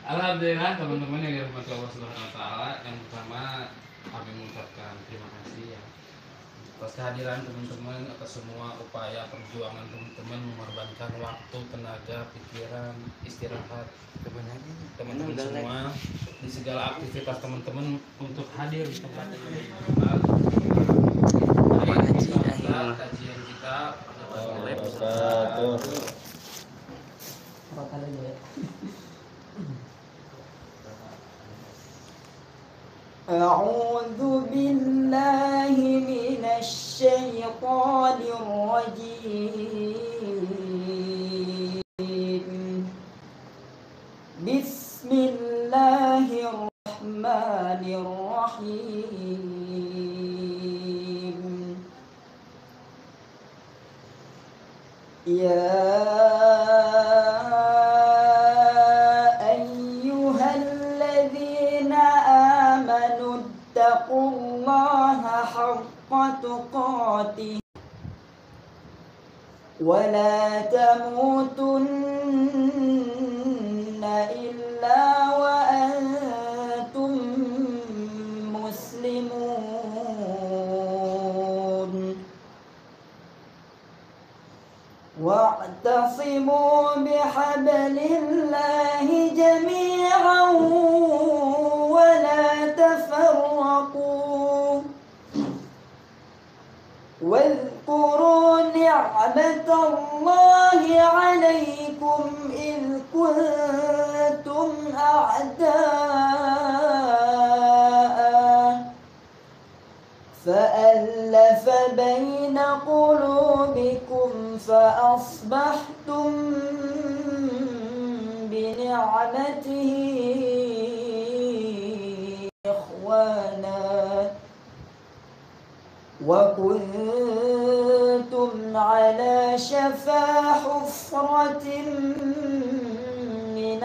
Alhamdulillah teman-teman yang dirahmati Allah Subhanahu wa taala, yang pertama kami mengucapkan terima kasih ya atas kehadiran teman-teman, atas semua upaya perjuangan teman-teman mengorbankan waktu, tenaga, pikiran, istirahat teman-teman semua di segala aktivitas teman-teman untuk hadir di tempat ini. Kajian kita أعوذ بالله من الشيطان الرجيم بسم الله الرحمن الرحيم يا أيها الذين آمنوا اتقوا الله حق تقاته ولا تموتن إلا وأنتم مسلمون واعتصموا بحبل الله جميعا ولا تفرقوا واذكروا نعمة الله عليكم إذ كنتم أعداء فألف بين قلوبكم فأصبحتم بنعمته إخوانا وكنتم على شفا حفرة من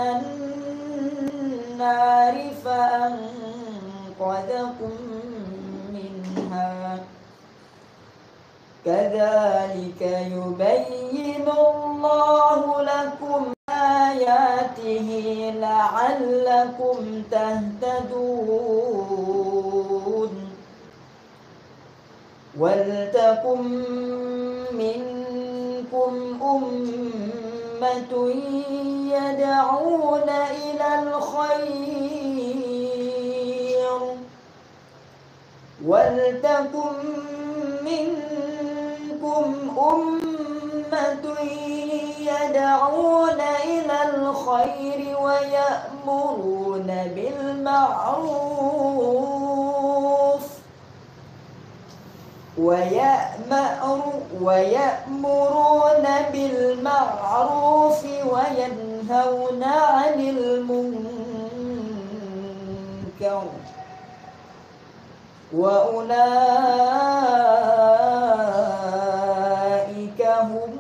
النار فأنقذكم منها كذلك يبين الله لكم آياته لعلكم تهتدون ولتكن منكم أمة يدعون إلى الخير ولتكن منكم أمة يدعون إلى الخير ويأمرون بالمعروف ويأمرون بالمعروف وينهون عن المنكر وأولئك هم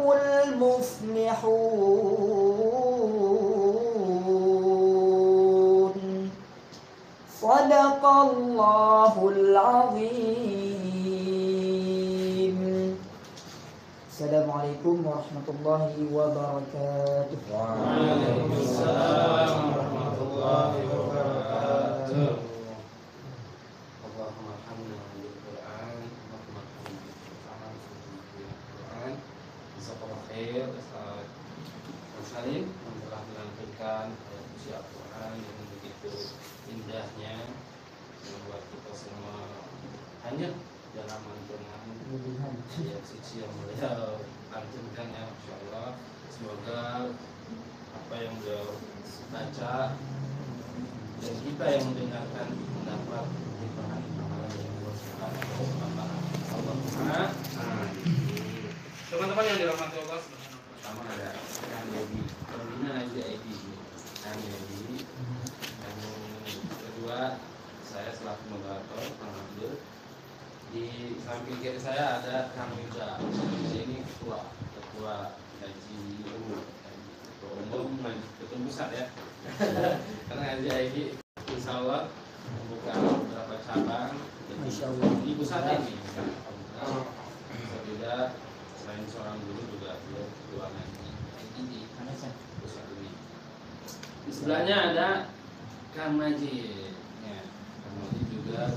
المفلحون صدق الله العظيم. Assalamualaikum warahmatullahi wabarakatuh. Waalaikumsalam warahmatullahi wabarakatuh. Allahumma hamdana bil Qur'an, Allahumma hamdana bil Qur'an. Jazakallahu khair Ustaz Salim yang telah melantunkan ayat suci Al-Qur'an yang begitu indahnya membuat kita semua hanyut dalam lantunan ayat suci yang beliau lantunkan ya, Masya Allah. Semoga apa yang beliau baca dan kita yang mendengarkan mendapat limpahan pahala dari Allah Subhanahu wa taala. Teman-teman yang dirahmati Allah Subhanahu wa taala, pertama ada Kang Dedi, pembina Ngaji ID Kang Dedi. Yang kedua, saya selaku moderator Kang Abdul. Di samping kiri saya ada Kang Yuda. Ini ketua Ngaji umum, ketua pusat ya. Karena Ngaji ID insya Allah membuka beberapa cabang di pusat ini. Berbeda, selain seorang guru juga beliau ketua Ngaji ID di pusat ini. Di sebelahnya ada Kang Majid. Ya, Kang Majid juga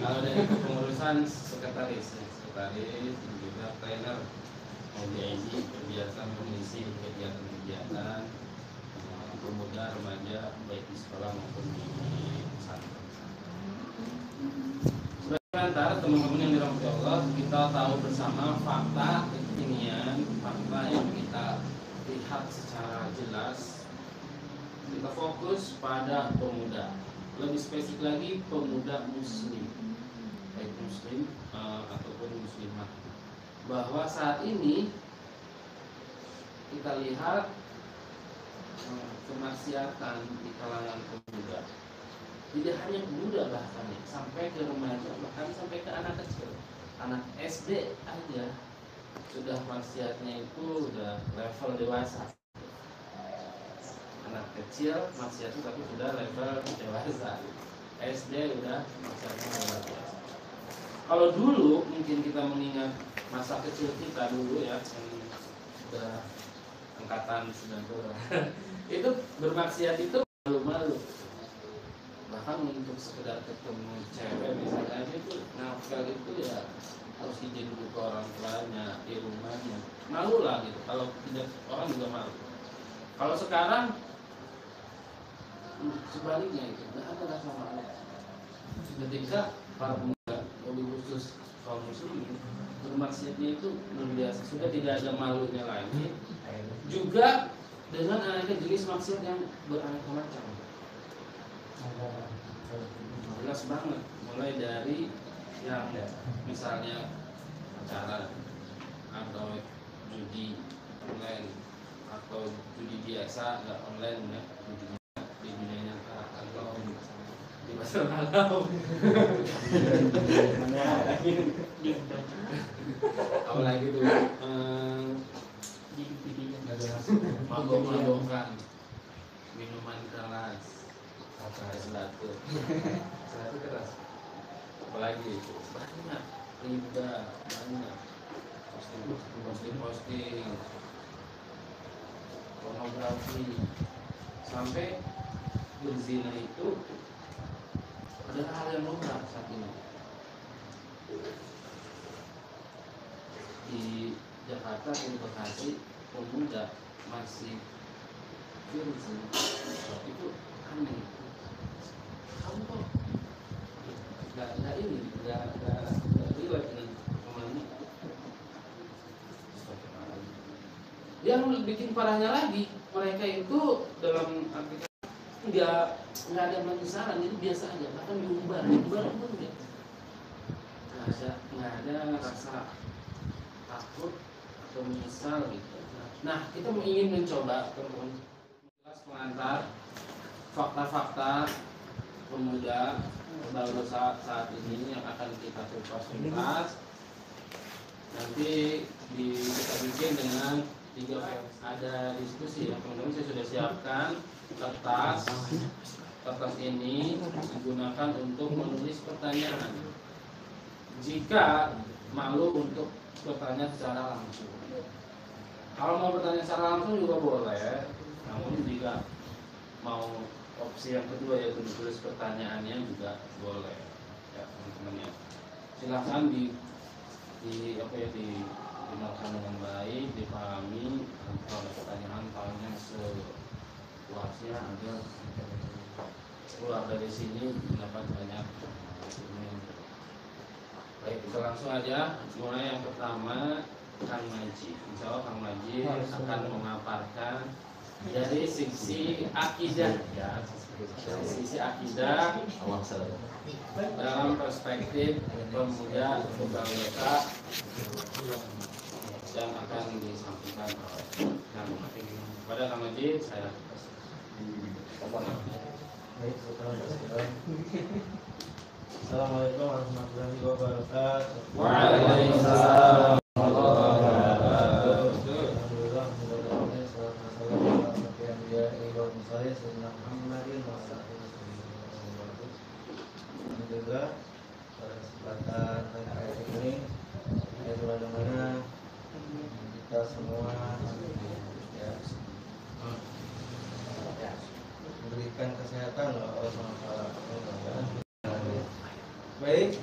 kalau dari kepengurusan sekretaris juga trainer MDIG, kegiatan mengisi kegiatan-kegiatan pemuda remaja baik di sekolah maupun di pesantren. Sebentar teman-teman yang dirahmati Allah, kita tahu bersama fakta kekinian, fakta yang kita lihat secara jelas. Kita fokus pada pemuda, lebih spesifik lagi pemuda muslim, baik muslim ataupun muslimah. Bahwa saat ini kita lihat kemaksiatan di kalangan pemuda. Tidak hanya pemuda, bahkan sampai ke remaja, bahkan sampai ke anak kecil. Anak SD aja sudah maksiatnya itu udah level dewasa. Anak kecil maksiatnya tapi sudah level dewasa. SD udah maksiatnya level dewasa. Kalau dulu mungkin kita mengingat masa kecil kita dulu ya, yang sudah angkatan 90 itu bermaksiat itu malu-malu. Bahkan untuk sekedar ketemu cewek misalnya itu nafkah itu ya harus izin dulu ke orang tuanya di rumahnya, malu lah gitu. Kalau tidak orang juga malu. Kalau sekarang sebaliknya itu nggak ada rasa malu. Ketika para pemuda lebih khusus kaum muslimin bermaksiatnya itu luar biasa, sudah tidak ada malunya lagi. Juga dengan aneka jenis maksiat yang beraneka macam. Jelas banget, mulai dari yang misalnya pacaran atau judi online atau judi biasa nggak online ya, judinya di dunia nyata atau di pasar malam. Apalagi tuh mabok-mabokan, minuman keras, es batu keras, apalagi itu banyak, riba banyak, posting pornografi, sampai berzina itu adalah hal yang lumrah saat ini. Di Jakarta, di Bekasi, pemuda masih berzina itu aneh. Kamu kok nggak relate dengan pemainnya. Yang bikin parahnya lagi, mereka itu dalam arti nggak ada penyesalan, jadi biasa aja, bahkan diumbar pun nggak ada rasa takut atau menyesal gitu. Nah, kita ingin mencoba teman-teman mengantar fakta-fakta pemuda baru saat ini yang akan kita kupas. Nanti kita bikin dengan 3 ada diskusi ya teman-teman. Saya sudah siapkan kertas ini digunakan untuk menulis pertanyaan. Jika malu untuk bertanya secara langsung, kalau mau bertanya secara langsung juga boleh. Namun jika mau opsi yang kedua yaitu ditulis pertanyaannya juga boleh ya teman-teman ya. Silahkan didengarkan dengan baik, dipahami. Kalau ada pertanyaan tanya seluasnya agar keluar dari sini mendapat banyak ilmu. Baik, kita langsung aja mulai. Yang pertama Kang Majid. Insya Allah Kang Majid akan memaparkan dari sisi akidah ya, sisi akidah dalam perspektif pemuda Bangka yang akan disampaikan pada Kang Majid. Saya Assalamualaikum warahmatullahi wabarakatuh. Waalaikumsalam. Alhamdulillah pada kesempatan hari ini ya dimana kita semua ya diberikan kesehatan loh Allah SWT. Baik,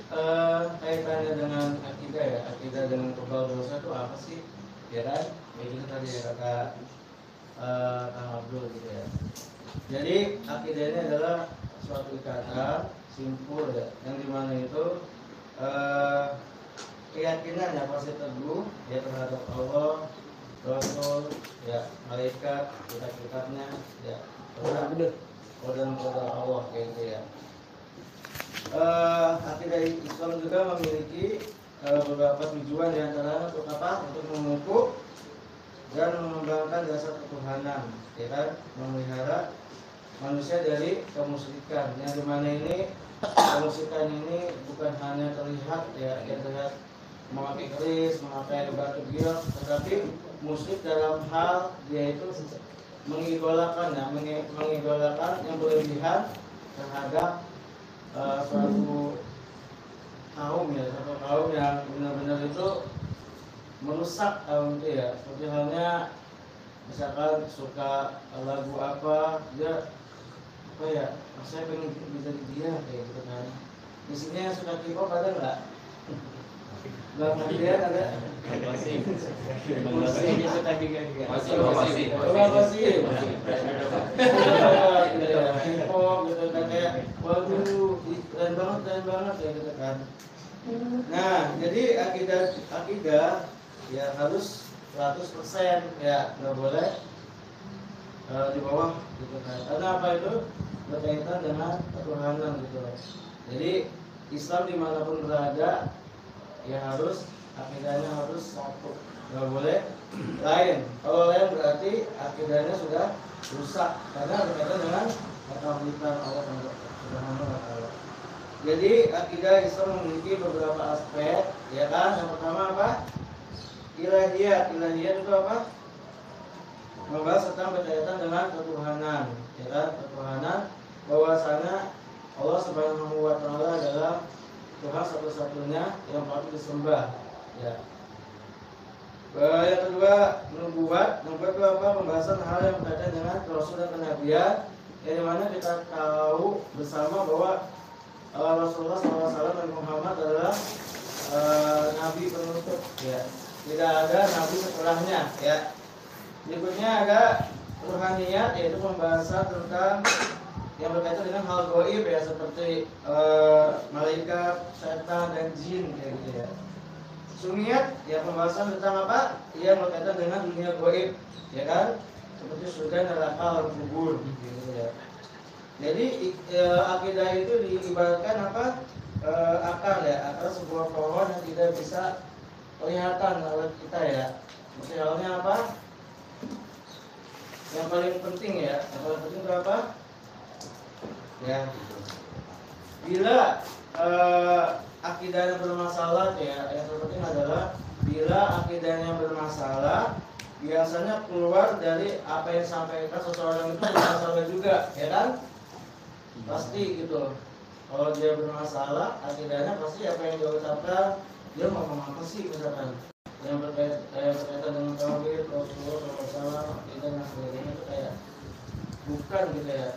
kaitannya dengan akidah ya, akidah dengan kebal dosa itu apa sih? Ya kan? Itu tadi ya kata Kang Abdul gitu ya. Jadi akidah ini adalah suatu ikatan simpul ya, yang dimana itu keyakinan yang pasti teguh ya terhadap Allah, Rasul, ya malaikat, kitab-kitabnya, ya dan Allah kayak gitu ya. Akidah Islam juga memiliki beberapa tujuan diantaranya untuk apa? Untuk memupuk dan mengembangkan dasar ketuhanan, ya kan? Memelihara manusia dari kemusyrikan. Yang dimana ini kemusyrikan ini bukan hanya terlihat ya, yang terlihat memakai keris, memakai batu giok, tetapi musyrik dalam hal dia itu mengidolakan ya, mengidolakan yang berlebihan terhadap suatu kaum ya, satu kaum yang benar-benar itu merusak kaum itu ya. Seperti halnya misalkan suka lagu apa, dia apa ya, saya pengen bisa dia kayak gitu kan. Di sini yang suka K-pop ada nggak? Bang Adrian ada? Masih. Musik itu tadi kan? Masih. K-pop gitu kan kayak, waduh, keren banget ya gitu kan. Nah, jadi akidah ya harus 100% ya, nggak boleh di bawah gitu kan. Karena apa itu? Berkaitan dengan ketuhanan gitu. Jadi Islam dimanapun berada ya harus akidahnya harus satu, nggak boleh lain. Kalau lain berarti akidahnya sudah rusak karena berkaitan dengan ketauhidan Allah Subhanahu wa taala. Jadi akidah Islam memiliki beberapa aspek, ya kan? Yang pertama apa? Ilahiyat. Ilahiyat itu apa? Membahas tentang berkaitan dengan ketuhanan, ya kan? Ketuhanan, bahwasanya Allah Subhanahu wa taala adalah Tuhan satu-satunya yang patut disembah, ya. Yang kedua, nubuat. Nubuat itu apa? Pembahasan hal yang berkaitan dengan rasul dan kenabian, yang dimana kita tahu bersama bahwa Rasulullah SAW dan Muhammad adalah nabi penutup, ya. Tidak ada nabi setelahnya, ya. Berikutnya ada ruhaniyat, yaitu pembahasan tentang yang berkaitan dengan hal gaib ya, seperti malaikat, setan dan jin kayak gitu ya. Sunniyat ya, pembahasan tentang apa? Yang berkaitan dengan dunia gaib, ya kan? Seperti surga, neraka, alam kubur gitu ya. Jadi akidah itu diibaratkan apa? Akar ya, akar sebuah pohon yang tidak bisa kelihatan oleh kita ya. Misalnya apa? Yang paling penting ya, yang paling penting itu apa? Ya, bila akidahnya bermasalah ya, yang terpenting adalah bila akidahnya bermasalah, biasanya keluar dari apa yang disampaikan seseorang itu bermasalah juga, ya kan? Pasti gitu. Kalau dia bermasalah, akidahnya pasti apa yang dia ucapkan, dia mau ngomong apa sih misalkan yang berkaitan dengan tauhid, Rasulullah SAW, akidah dan sebagainya itu kayak bukan gitu ya.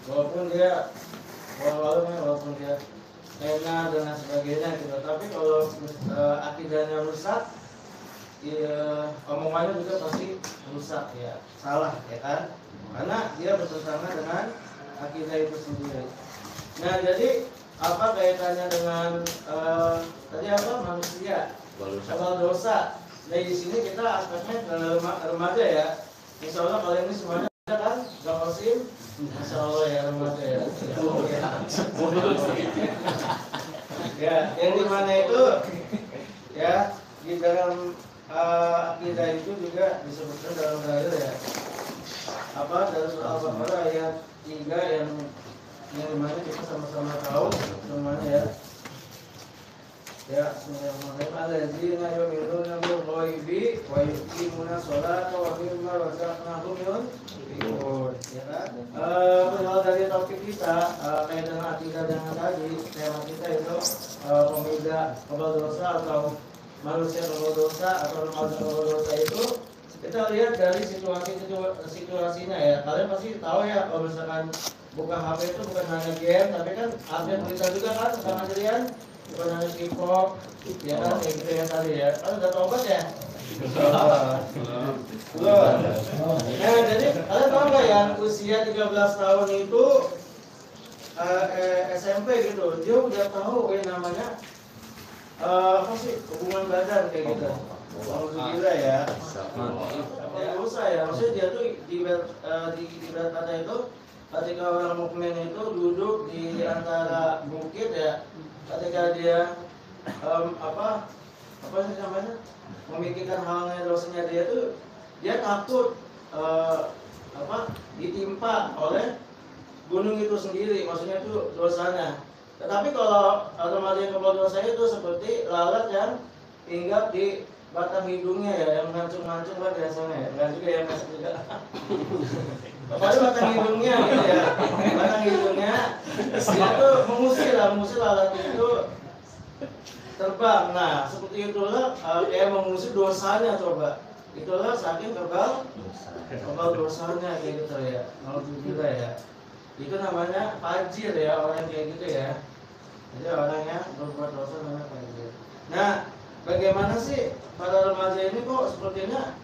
Walaupun dia enak dan sebagainya gitu, tapi kalau akidahnya rusak, ya, omongannya juga pasti rusak ya, salah ya kan, karena dia bertentangan dengan akidah itu sendiri. Nah, jadi apa kaitannya dengan tadi apa manusia kalau dosa? Nah, di sini kita aspeknya ke remaja ya. Insya Allah kalian ini semuanya kan Bang Qasim, Masya Allah ya remaja ya. Ya, yang dimana itu ya di dalam akidah itu juga disebutkan dalam dalil ya. Apa dalam surah Al-Baqarah ayat 3 yang dimana kita sama-sama tahu semuanya ya. Ya, bismillahirrahmanirrahim. Alladzina yu'minuna bil ghaibi wa yuqimuna sholata wa mimma razaqnahum yunfiqun. Ya kan? Kalau dari topik kita kaitan dengan akidah dengan tadi, tema kita itu pemuda kebal dosa atau manusia kebal dosa atau remaja kebal dosa itu kita lihat dari situasinya ya. Kalian pasti tahu ya kalau misalkan buka HP itu bukan hanya game, tapi kan update berita juga kan, Kang Adrian, bukan hanya K-pop, ya kan, kayak gitu ya tadi ya. Kan udah tobat ya? Belum. Nah, jadi kalian tahu nggak yang usia 13 tahun itu SMP gitu, dia udah tahu yang namanya apa sih hubungan badan kayak gitu. Alhamdulillah ya. Dosa ya, maksudnya dia tuh di berat kata itu, ketika orang mukmin itu duduk di antara bukit ya, ketika dia apa sih namanya, memikirkan halnya dosanya dia tuh, dia takut ditimpa oleh gunung itu sendiri, maksudnya itu dosanya. Tetapi kalau remaja yang kebal dosa itu seperti lalat yang hinggap di batang hidungnya ya, yang ngancung-ngancung kan biasanya ya, enggak juga yang masuk juga. Pada batang hidungnya gitu ya, batang hidungnya dia tuh mengusir lalat itu terbang. Nah, seperti itulah dia mengusir dosanya coba. Itulah saking kebal dosanya kayak gitu ya. Alhamdulillah ya. Itu namanya fajir ya, orang kayak gitu ya. Jadi orang yang berbuat dosa namanya fajir. Nah, bagaimana sih para remaja ini kok sepertinya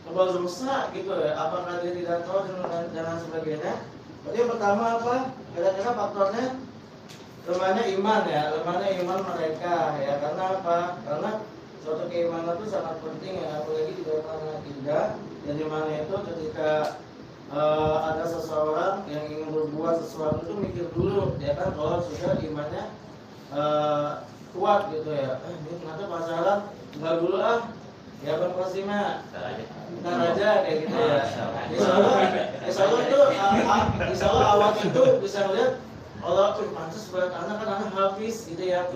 kebal dosa gitu ya? Apakah dia tidak tahu dan sebagainya? Berarti yang pertama apa? Kira-kira faktornya lemahnya iman ya, lemahnya iman mereka ya. Karena apa? Karena suatu keimanan itu sangat penting ya, apalagi di dalam akidah. Jadi mana itu ketika ada seseorang yang ingin berbuat sesuatu itu mikir dulu ya kan, kalau sudah imannya kuat gitu ya. Ini nanti pacaran enggak dulu ya Bang Kosima, ntar aja kayak gitu ya. Insya Allah tuh insya Allah awal itu bisa melihat Allah tuh pantas buat anak kan, anak hafiz gitu ya.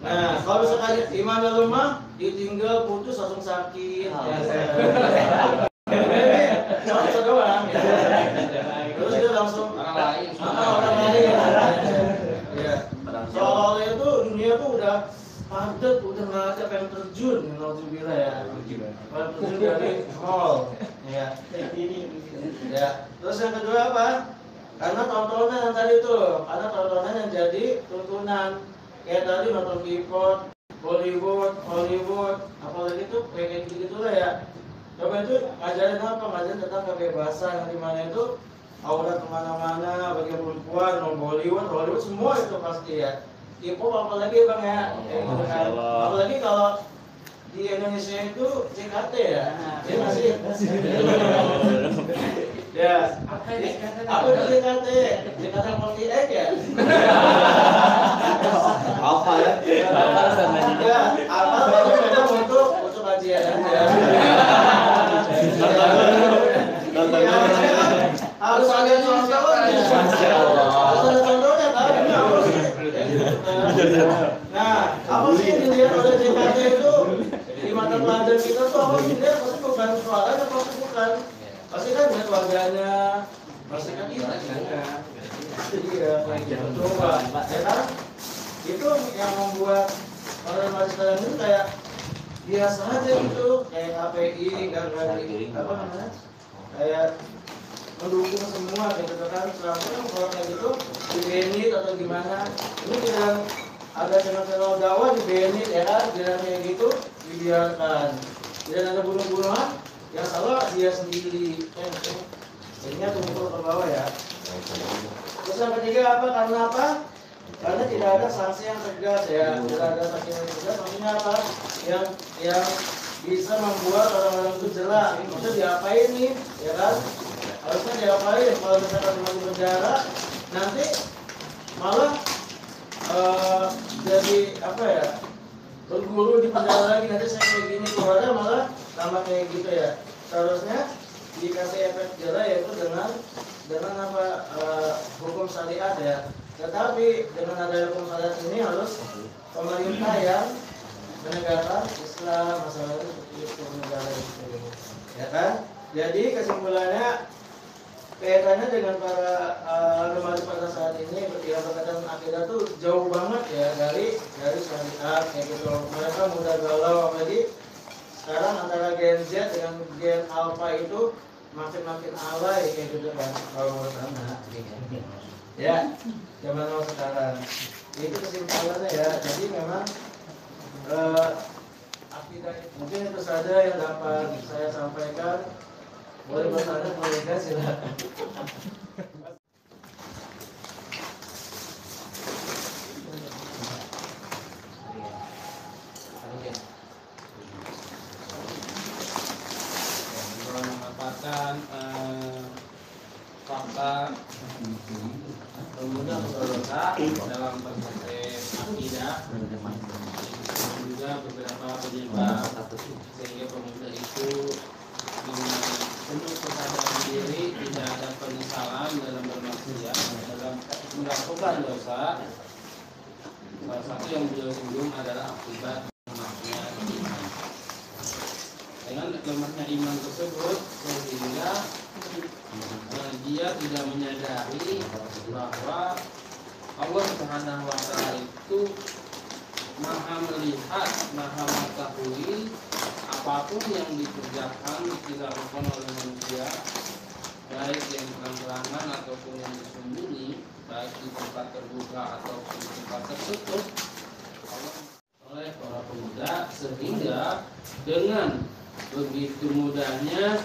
Nah kalau sekali imannya lemah ditinggal putus langsung sakit ya. Contoh doang ya. Terus dia langsung orang lain ya. Soalnya itu dunia tuh udah padat, udah nggak ada pengen terjun, alhamdulillah ya. Pengen terjun dari mall ya. Ya. Terus yang kedua apa? Karena tontonan yang tadi tuh, ada tontonan yang jadi tuntunan. Kayak tadi nonton K-pop, Hollywood, apalagi tuh kayak gitu-gitulah ya. Coba itu ngajarin apa? Ngajarin tentang kebebasan, yang dimana itu aurat kemana-mana, bagi perempuan, Hollywood, semua itu pasti ya. K-pop apalagi Bang ya, apalagi kalau di Indonesia itu JKT ya, dia masih ya. Apa itu JKT? JKT48 ya? Apa ya? Ya, apa itu memang untuk kajian aja. Harus ada contohnya. Harus ada contohnya kan? Nah, apa sih yang dilihat oleh JKT itu di mata pelajaran kita tuh apa sih? Dia pasti bukan soalnya atau bukan? Pasti kan lihat wajahnya, pasti kan kita juga. Iya, coba. Ya kan? Itu yang membuat orang mahasiswa itu kayak biasa aja gitu, kayak KPI, nggak apa namanya, kayak mendukung semua gitu kan. Selama kalau kayak gitu di benit atau gimana, ini tidak ada channel dakwah di benit ya kan, tidak kayak gitu dibiarkan, tidak ada bunuh-bunuhan, yang salah dia sendiri. Jadinya tumpul ke bawah ya. Terus yang ketiga apa? Karena apa? Karena tidak ada sanksi yang tegas ya, tidak ada sanksi yang tegas. Maksudnya apa? Yang bisa membuat orang-orang itu jelas. Maksudnya diapain nih, ya kan? Harusnya diapain? Kalau misalkan cuma di penjara, nanti malah jadi apa ya? Berguru di penjara lagi, nanti saya kayak gini keluarnya malah tambah kayak gitu ya. Seharusnya dikasih efek jerah yaitu dengan apa hukum syariat ya. Tetapi dengan adanya hukum syariat ini harus pemerintah yang menegakkan Islam, masalah itu seperti itu, negara itu, ya kan? Jadi kesimpulannya kaitannya dengan para remaja pada saat ini yang berkaitan akidah tuh jauh banget ya dari syariat kayak gitu. Mereka mudah galau, apalagi sekarang antara Gen Z dengan Gen Alpha itu makin alay kayak gitu kan kalau menurut anak. Ya, zaman now sekarang itu kesimpulannya ya. Jadi memang akidah mungkin itu saja yang dapat saya sampaikan. Boleh bertanya, boleh kan, silakan. Mendapatkan fakta pemuda berdosa dalam perspektif akidah dan juga beberapa penyebab sehingga pemuda itu dengan penuh kesadaran diri tidak ada penyesalan dalam bermaksiat dalam melakukan dosa. Salah satu yang beliau singgung adalah akibat lemahnya iman. Dengan lemahnya iman tersebut sehingga dia tidak menyadari bahwa Allah Subhanahu wa Ta'ala itu Maha melihat, Maha mengetahui apapun yang dikerjakan, dilakukan oleh manusia, baik yang terang-terangan ataupun yang disembunyi, baik di tempat terbuka ataupun di tempat tertutup oleh para pemuda, sehingga dengan begitu mudahnya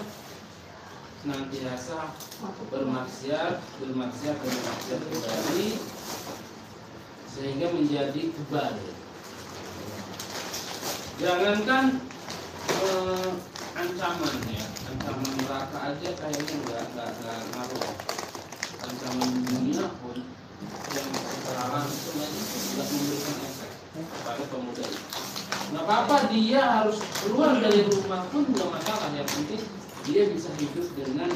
senantiasa bermaksiat kembali sehingga menjadi kebal. Jangankan ancaman neraka aja kayaknya nggak ngaruh. Ancaman dunia pun yang secara langsung aja tidak memberikan efek pada pemuda itu. Nggak apa-apa dia harus keluar dari rumah pun nggak masalah, yang penting dia bisa hidup dengan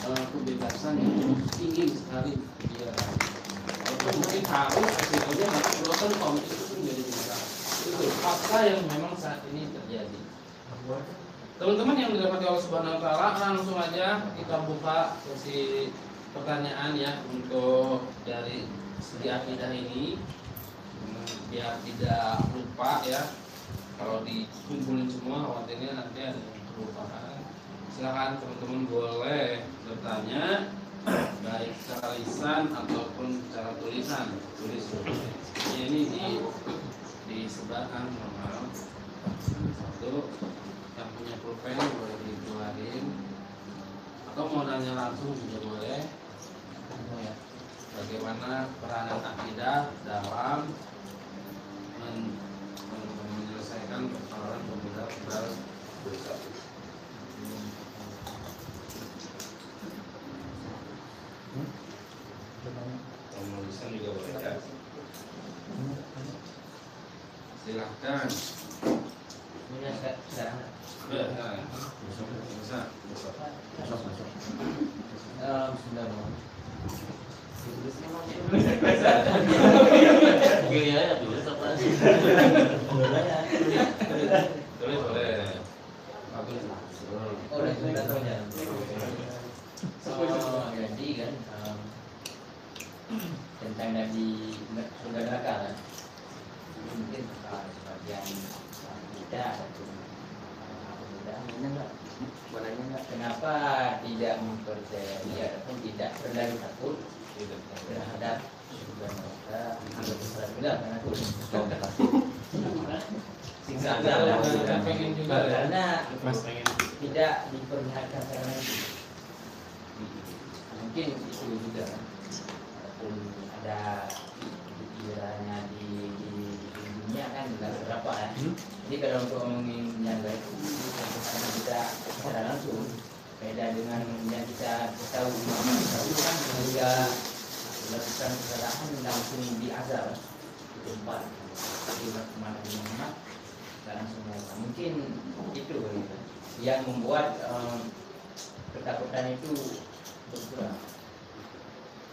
kebebasan yang tinggi sekali dia. Walaupun mungkin harus resikonya harus broken home itu pun jadi masalah. Itu fakta yang memang saat ini terjadi. Teman-teman yang dirahmati Allah Subhanahu wa Ta'ala, langsung aja kita buka sesi pertanyaan ya untuk dari segi akidah ini biar tidak lupa ya. Kalau dikumpulin semua khawatirnya nanti ada yang kelupaan. Silakan teman-teman boleh bertanya baik secara lisan ataupun secara tulisan. Ini disebarkan normal. Satu yang punya pulpen boleh dikeluarin atau mau nanya langsung juga boleh. Bagaimana peranan akidah dalam menyelesaikan persoalan pemuda berdosa. Penulisan juga boleh ya. Silahkan. Jadi kan tentang Nabi sudah neraka kan? Mungkin sebagian tidak enggak kenapa tidak mempercayai ataupun tidak berlari takut terhadap mereka anggap besar bilang karena itu siksa karena tidak diperlihatkan karena itu mungkin itu juga ataupun ada pikirannya di dunia kan nggak seberapa ya. Jadi kalau untuk ngomongin yang baik itu karena kita secara langsung beda dengan yang kita tahu kan juga melakukan kesalahan langsung diazab di tempat di mana langsung mungkin itu yang membuat ketakutan itu berkurang.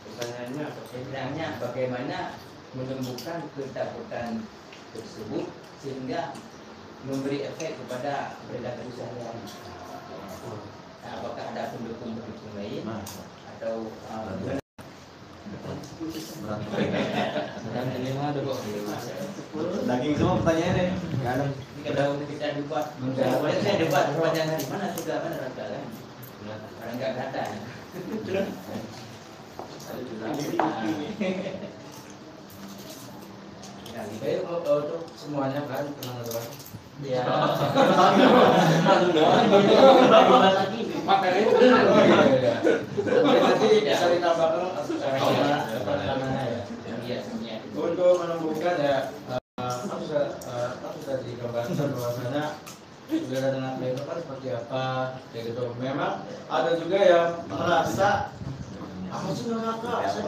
Pertanyaannya bagaimana menyembuhkan ketakutan tersebut sehingga memberi efek kepada perilaku sehari-hari. Apakah ada pendukung-pendukung lain atau daging semua pertanyaannya. kalau kita debat, saya debat pertanyaan hari mana sudah kan rata kan? Orang nggak kelihatan. Jadi untuk semuanya kan tenang aja. Ya. Makanya itu Oh iya. Mungkin nanti bisa ditambahkan caranya ya. Iya, semuanya. Untuk menumbuhkan ya, kan sudah digambarkan bahwasanya saudara dengan baik itu kan seperti apa, kayak gitu. Memang ada juga yang merasa aku sih neraka, saya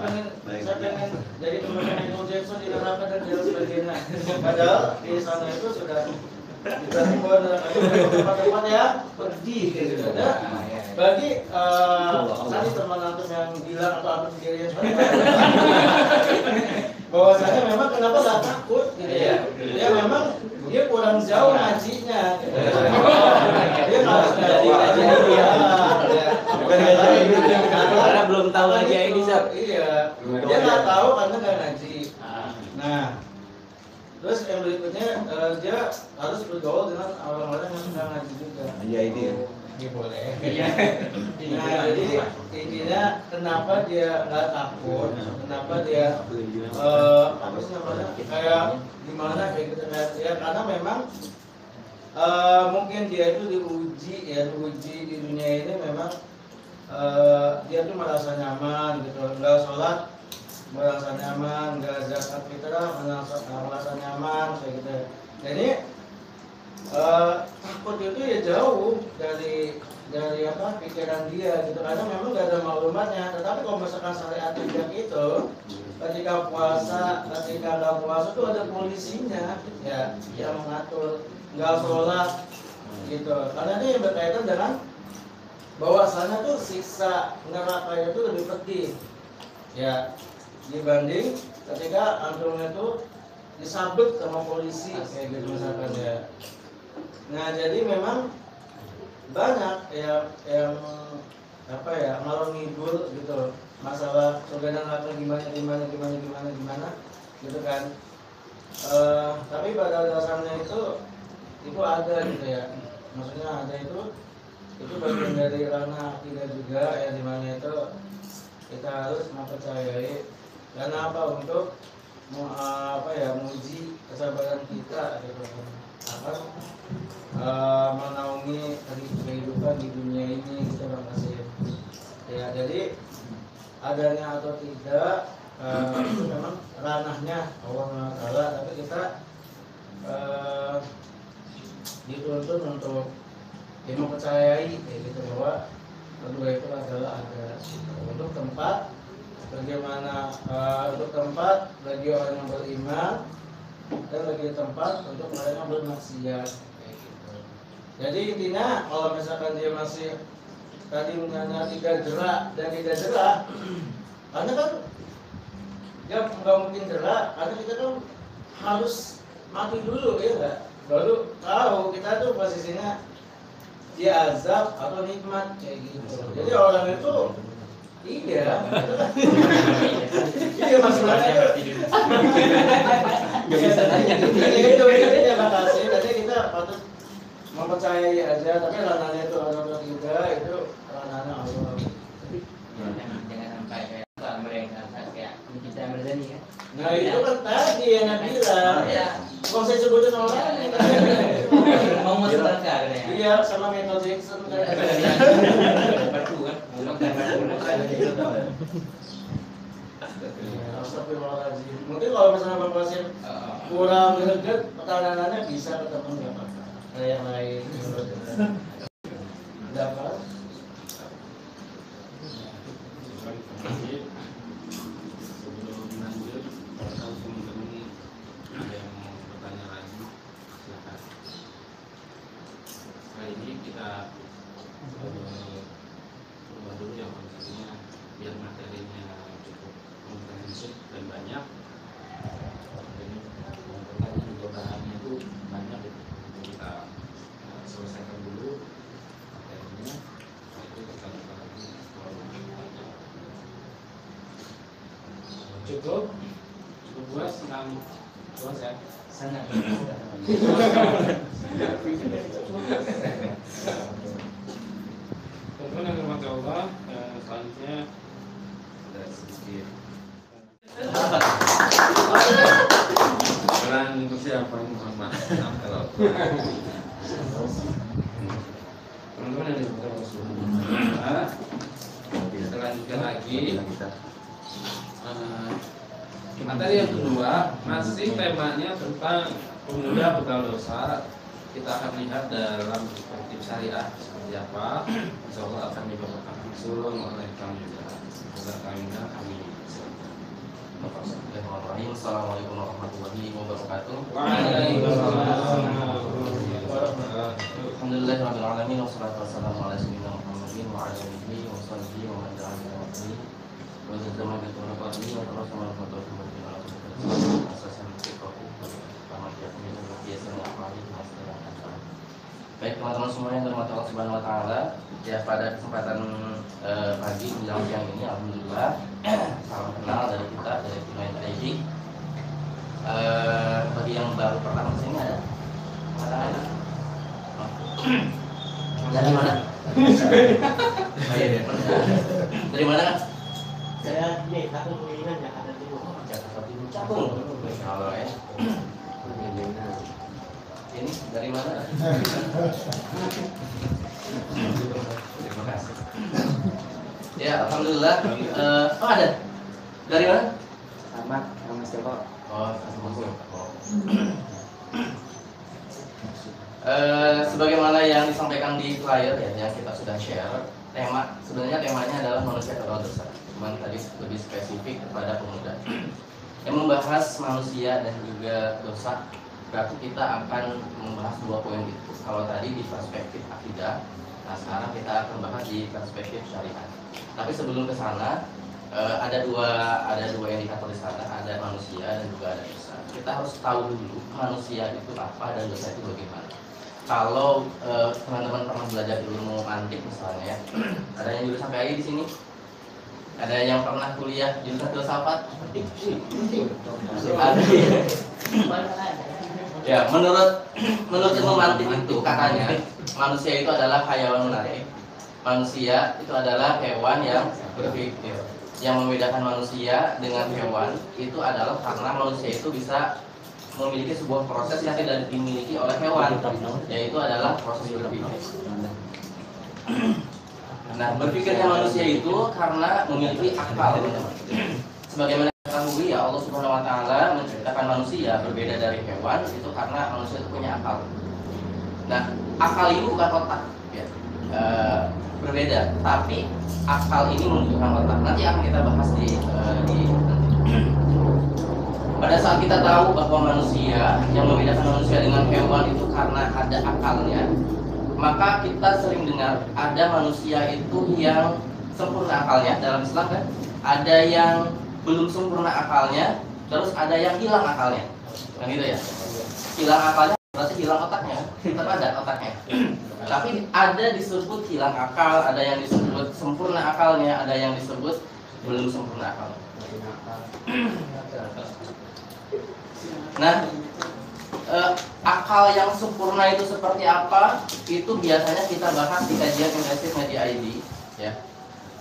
pengen jadi teman Michael Jackson di neraka dan sebagainya. Padahal di sana itu sudah dibangun neraka itu tempat-tempat yang pedih kayak gitu. Nah, bagi tadi teman antum yang bilang atau antum sendiri yang bahwasanya memang kenapa nggak takut gitu ya? Ya memang dia kurang jauh ngajinya. Gitu. Dia harus ngaji dia. Karena belum tahu lagi ini Sab. Iya. Dia nggak tahu karena nggak ngaji. Nah, terus yang berikutnya dia harus bergaul dengan orang-orang yang sudah ngaji juga. Iya ini ya. Iya boleh. Nah, jadi intinya kenapa dia nggak takut, kenapa dia apa sih namanya kayak gimana kayak gitu ya, karena memang mungkin dia itu diuji di dunia ini memang dia tuh merasa nyaman gitu, nggak sholat merasa nyaman, nggak zakat fitrah merasa nyaman kayak gitu. Jadi takut itu ya jauh dari apa pikiran dia gitu, karena memang nggak ada maklumatnya. Tetapi kalau misalkan syariat tidak itu, ketika puasa, ketika nggak puasa itu ada polisinya ya yang mengatur, nggak sholat gitu. Karena ini yang berkaitan dengan bahwasanya tuh siksa neraka itu lebih pedih ya dibanding ketika antum itu disabet sama polisi kayak gitu misalkan ya. Nah jadi memang banyak yang apa ya ngalor ngidul gitu masalah surga dan neraka gimana gitu kan. Tapi pada dasarnya itu ada gitu ya, maksudnya ada itu bagian dari ranah akidah juga ya, dimana itu kita harus mempercayai karena apa, untuk menguji kesabaran kita gitu, apa menaungi kehidupan di dunia ini gitu Bang Kasim. Ya jadi adanya atau tidak itu memang ranahnya Allah Taala, tapi kita dituntut untuk mempercayai kayak gitu bahwa kedua itu adalah ada untuk tempat bagaimana untuk tempat bagi orang yang beriman dan bagi tempat untuk mereka yang bermaksiat kayak gitu. Jadi intinya kalau misalkan dia masih tadi menanya tidak jerak dan tidak jerak, karena kan dia nggak mungkin jerak karena kita kan harus mati dulu ya enggak, baru tahu kita tuh posisinya dia azab atau nikmat kayak gitu. Jadi orang itu iya masalahnya itu nggak bisa nanya itu ya makasih. Jadi kita patut mempercayai aja, tapi ranahnya itu orang atau tidak itu ranahnya Allah. Jangan sampai kayak mereka kayak kita Mirzani kan. Nah itu kan tadi yang Nabi bilang ya, kalau saya sebutin orang mau masuk neraka kan ya. Iya sama Michael Jackson kan. Batu kan. Astagfirullahaladzim. Mungkin kalau misalnya Bang Qasim kurang greget pertanyaannya bisa ketemu nggak apa-apa. Kayak yang lain. Ada apa? Sebelum lanjut, kalau teman-teman ada yang mau bertanya lagi, silakan. Kali ini kita ubah dulu yang konsepnya biar materinya cukup komprehensif dan banyak. Ini pertanyaan juga bahannya itu banyak, itu kita selesaikan dulu materinya. Itu kita buka lagi kalau banyak. Cukup puas tentang puas ya. Sangat. Teman-teman yang insyaallah selanjutnya ada sedikit Bulan persiapan mohon maaf kalau teman-teman yang dibutuhkan Rasulullah. Kita lanjutkan lagi. Materi yang kedua masih temanya tentang pemuda bekal dosa. Kita akan lihat dalam perspektif syariah seperti apa. Insyaallah akan dibawakan langsung oleh kami. Semoga kami Bismillahirrahmanirrahim. Assalamualaikum warahmatullahi wabarakatuh. Waalaikumsalam. Alhamdulillahirabbil alamin wassalatu wassalamu ala sayyidina Muhammadin wa ala alihi wa sahbihi wa man da'a bi da'watihi wa jazama bi tawfiqihi wa tarasama bi tawfiqihi wa asasan fiqhi kama yakni biasa amali Baik teman-teman semua yang dirahmati Allah Subhanahu wa taala, ya pada kesempatan pagi menjelang siang ini alhamdulillah salam kenal dari kita dari United ID. Bagi yang baru pertama kesini ada? Dari mana? Dari mana? Saya ini takut kuningan Jakarta Timur. Jakarta Timur. Cakung. Kalau ya. Ini dari mana? Terima kasih. Ya, alhamdulillah. Oh ada. Dari mana? Ahmad, Mas Joko. Oh, sebagaimana yang disampaikan di flyer ya, yang kita sudah share, temanya adalah manusia bekal dosa. Cuman tadi lebih spesifik kepada pemuda. Yang membahas manusia dan juga dosa, berarti kita akan membahas dua poin itu. Kalau tadi di perspektif akidah, nah sekarang kita akan bahas di perspektif syariat. Tapi sebelum ke sana, ada dua indikator di sana, ada manusia dan juga ada dosa. Kita harus tahu dulu manusia itu apa dan dosa itu bagaimana. Kalau teman-teman pernah belajar ilmu antik misalnya, ada yang jurusan PAI di sini, ada yang pernah kuliah jurusan filsafat, ada ya. Menurut ilmu antik itu katanya manusia itu adalah hayawan menarik. Manusia itu adalah hewan yang berpikir. Yang membedakan manusia dengan hewan itu adalah karena manusia itu bisa memiliki sebuah proses yang tidak dimiliki oleh hewan, yaitu adalah proses berpikir. Nah, berpikirnya manusia itu karena memiliki akal, teman-teman. Sebagaimana kita ketahui ya, Allah Subhanahu wa taala menciptakan manusia berbeda dari hewan itu karena manusia itu punya akal. Nah, akal ini bukan otak ya. Berbeda, tapi akal ini menunjukkan otak. Nanti akan kita bahas di pada saat kita tahu bahwa manusia, yang membedakan manusia dengan hewan itu karena ada akalnya, maka kita sering dengar ada manusia itu yang sempurna akalnya dalam Islam kan, ada yang belum sempurna akalnya, terus ada yang hilang akalnya, kan gitu ya. Hilang akalnya berarti hilang otaknya, tetap ada otaknya. Tapi ada disebut hilang akal, ada yang disebut sempurna akalnya, ada yang disebut belum sempurna akalnya. Nah, akal yang sempurna itu seperti apa? Itu biasanya kita bahas di kajian intensif Media ID, ya.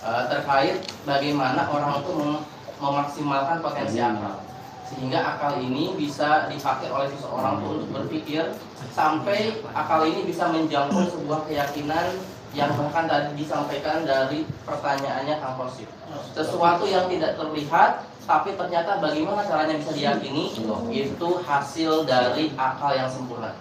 Terkait bagaimana orang itu memaksimalkan potensi akal, sehingga akal ini bisa dipakai oleh seseorang untuk berpikir sampai akal ini bisa menjangkau sebuah keyakinan yang bahkan tadi disampaikan dari pertanyaannya Kang Kosip. Sesuatu yang tidak terlihat tapi ternyata bagaimana caranya bisa diyakini, itu hasil dari akal yang sempurna.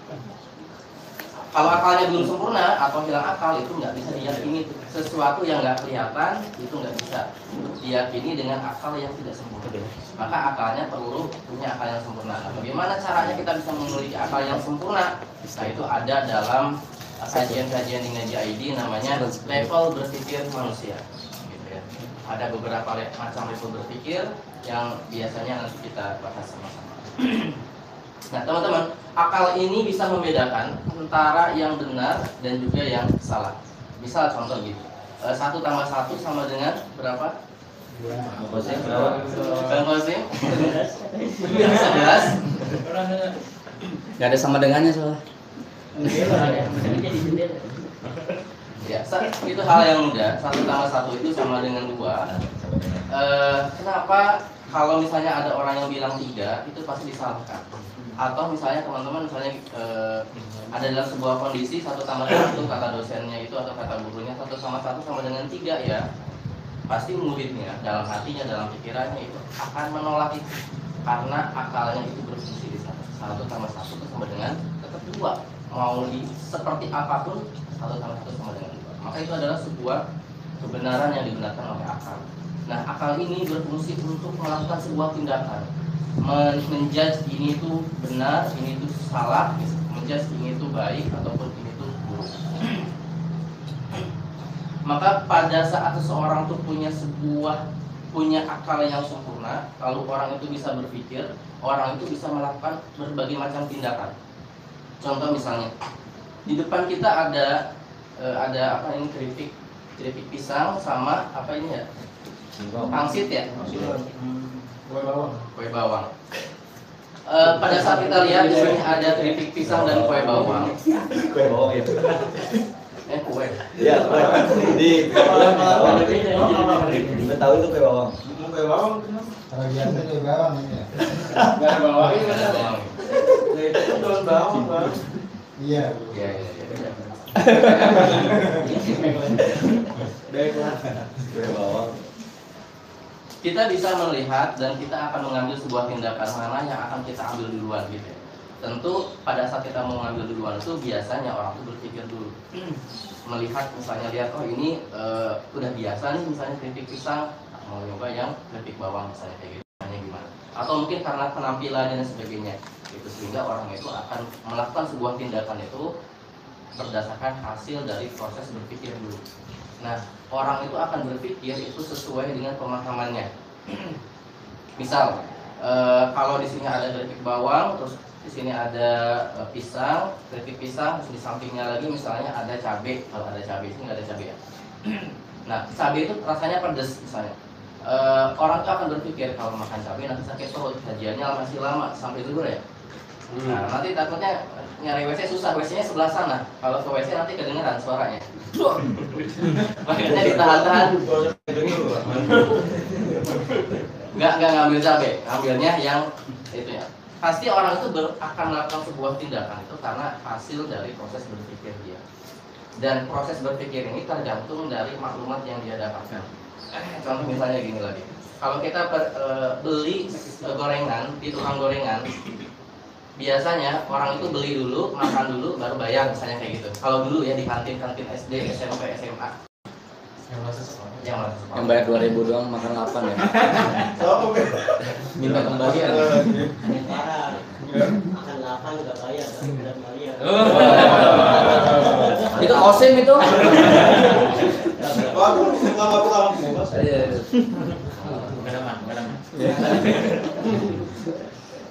Kalau akalnya belum sempurna atau hilang akal, itu nggak bisa diyakini. Sesuatu yang nggak kelihatan itu nggak bisa diyakini dengan akal yang tidak sempurna. Maka akalnya perlu punya akal yang sempurna. Bagaimana caranya kita bisa memiliki akal yang sempurna? Nah, itu ada dalam kajian-kajian di Ngaji ID, namanya level berpikir manusia. Ada beberapa macam level berpikir yang biasanya nanti kita bahas sama-sama. Nah, teman-teman, akal ini bisa membedakan antara yang benar dan juga yang salah. Misal contoh gitu, 1 tambah 1 sama dengan berapa? Bang Kosim? 11. Gak ada sama dengannya soalnya. Ya, itu hal yang mudah. 1 tambah 1 itu sama dengan 2. Kenapa kalau misalnya ada orang yang bilang 3 itu pasti disalahkan? Atau misalnya teman-teman misalnya ada dalam sebuah kondisi 1 tambah 1 kata dosennya itu atau kata gurunya 1 tambah 1 sama dengan 3 ya, pasti muridnya dalam hatinya, dalam pikirannya itu akan menolak itu karena akalnya itu berfungsi di sana. 1 tambah 1 itu sama dengan tetap 2. Mau di seperti apapun 1 tambah 1 sama dengan 2. Maka itu adalah sebuah kebenaran yang dibenarkan oleh akal. Nah, akal ini berfungsi untuk melakukan sebuah tindakan, menjudge ini itu benar, ini itu salah, menjudge ini itu baik ataupun ini itu buruk. Maka pada saat seseorang itu punya akal yang sempurna, kalau orang itu bisa berpikir, orang itu bisa melakukan berbagai macam tindakan. Contoh misalnya, di depan kita ada apa ini, keripik pisang sama apa ini ya, pangsit ya, kue bawang. Pada saat kita lihat di sini ada keripik pisang dan kue bawang. Kue bawang itu. Kue. Iya, kue. Di Kita tahu itu kue bawang. Kue bawang Kalau biasa kue bawang ini ya. nggak ada bawang. Nggak ada bawang. Itu daun bawang, Bang. Iya. Iya. Baiklah. Kue bawang. Kita bisa melihat dan kita akan mengambil sebuah tindakan mana yang akan kita ambil duluan gitu ya. Tentu pada saat kita mau mengambil duluan itu biasanya orang itu berpikir dulu, melihat misalnya lihat oh ini udah biasa nih misalnya keripik pisang, mau nyoba yang keripik bawang misalnya kayak gitu, gimana? Atau mungkin karena penampilannya dan sebagainya itu, sehingga orang itu akan melakukan sebuah tindakan itu berdasarkan hasil dari proses berpikir dulu. Nah, orang itu akan berpikir itu sesuai dengan pemahamannya. Misal, kalau di sini ada keripik bawang, terus di sini ada pisang, keripik pisang, terus di sampingnya lagi misalnya ada cabai. Kalau ada cabai, ini nggak ada cabai ya. Nah, cabai itu rasanya pedas misalnya. Orang itu akan berpikir kalau makan cabai nanti sakit perut, kajiannya masih lama sampai zuhur ya. Nah, nanti takutnya nyari WC susah, WC-nya sebelah sana. Kalau ke WC nanti kedengeran suaranya. Makanya ditahan-tahan. Nggak ngambil cabai, ngambilnya yang itu ya. Pasti orang itu akan melakukan sebuah tindakan itu karena hasil dari proses berpikir dia. Dan proses berpikir ini tergantung dari maklumat yang dia dapatkan. Contoh misalnya gini lagi. Kalau kita beli gorengan di tukang gorengan, biasanya orang itu beli dulu, makan dulu, baru bayar misalnya kayak gitu. Kalau dulu ya di kantin-kantin SD, SMP, SMA. Yang bayar 2.000 doang makan 8 ya. Minta kembalian. Makan 8 nggak bayar, tapi udah bayar. Itu osim itu.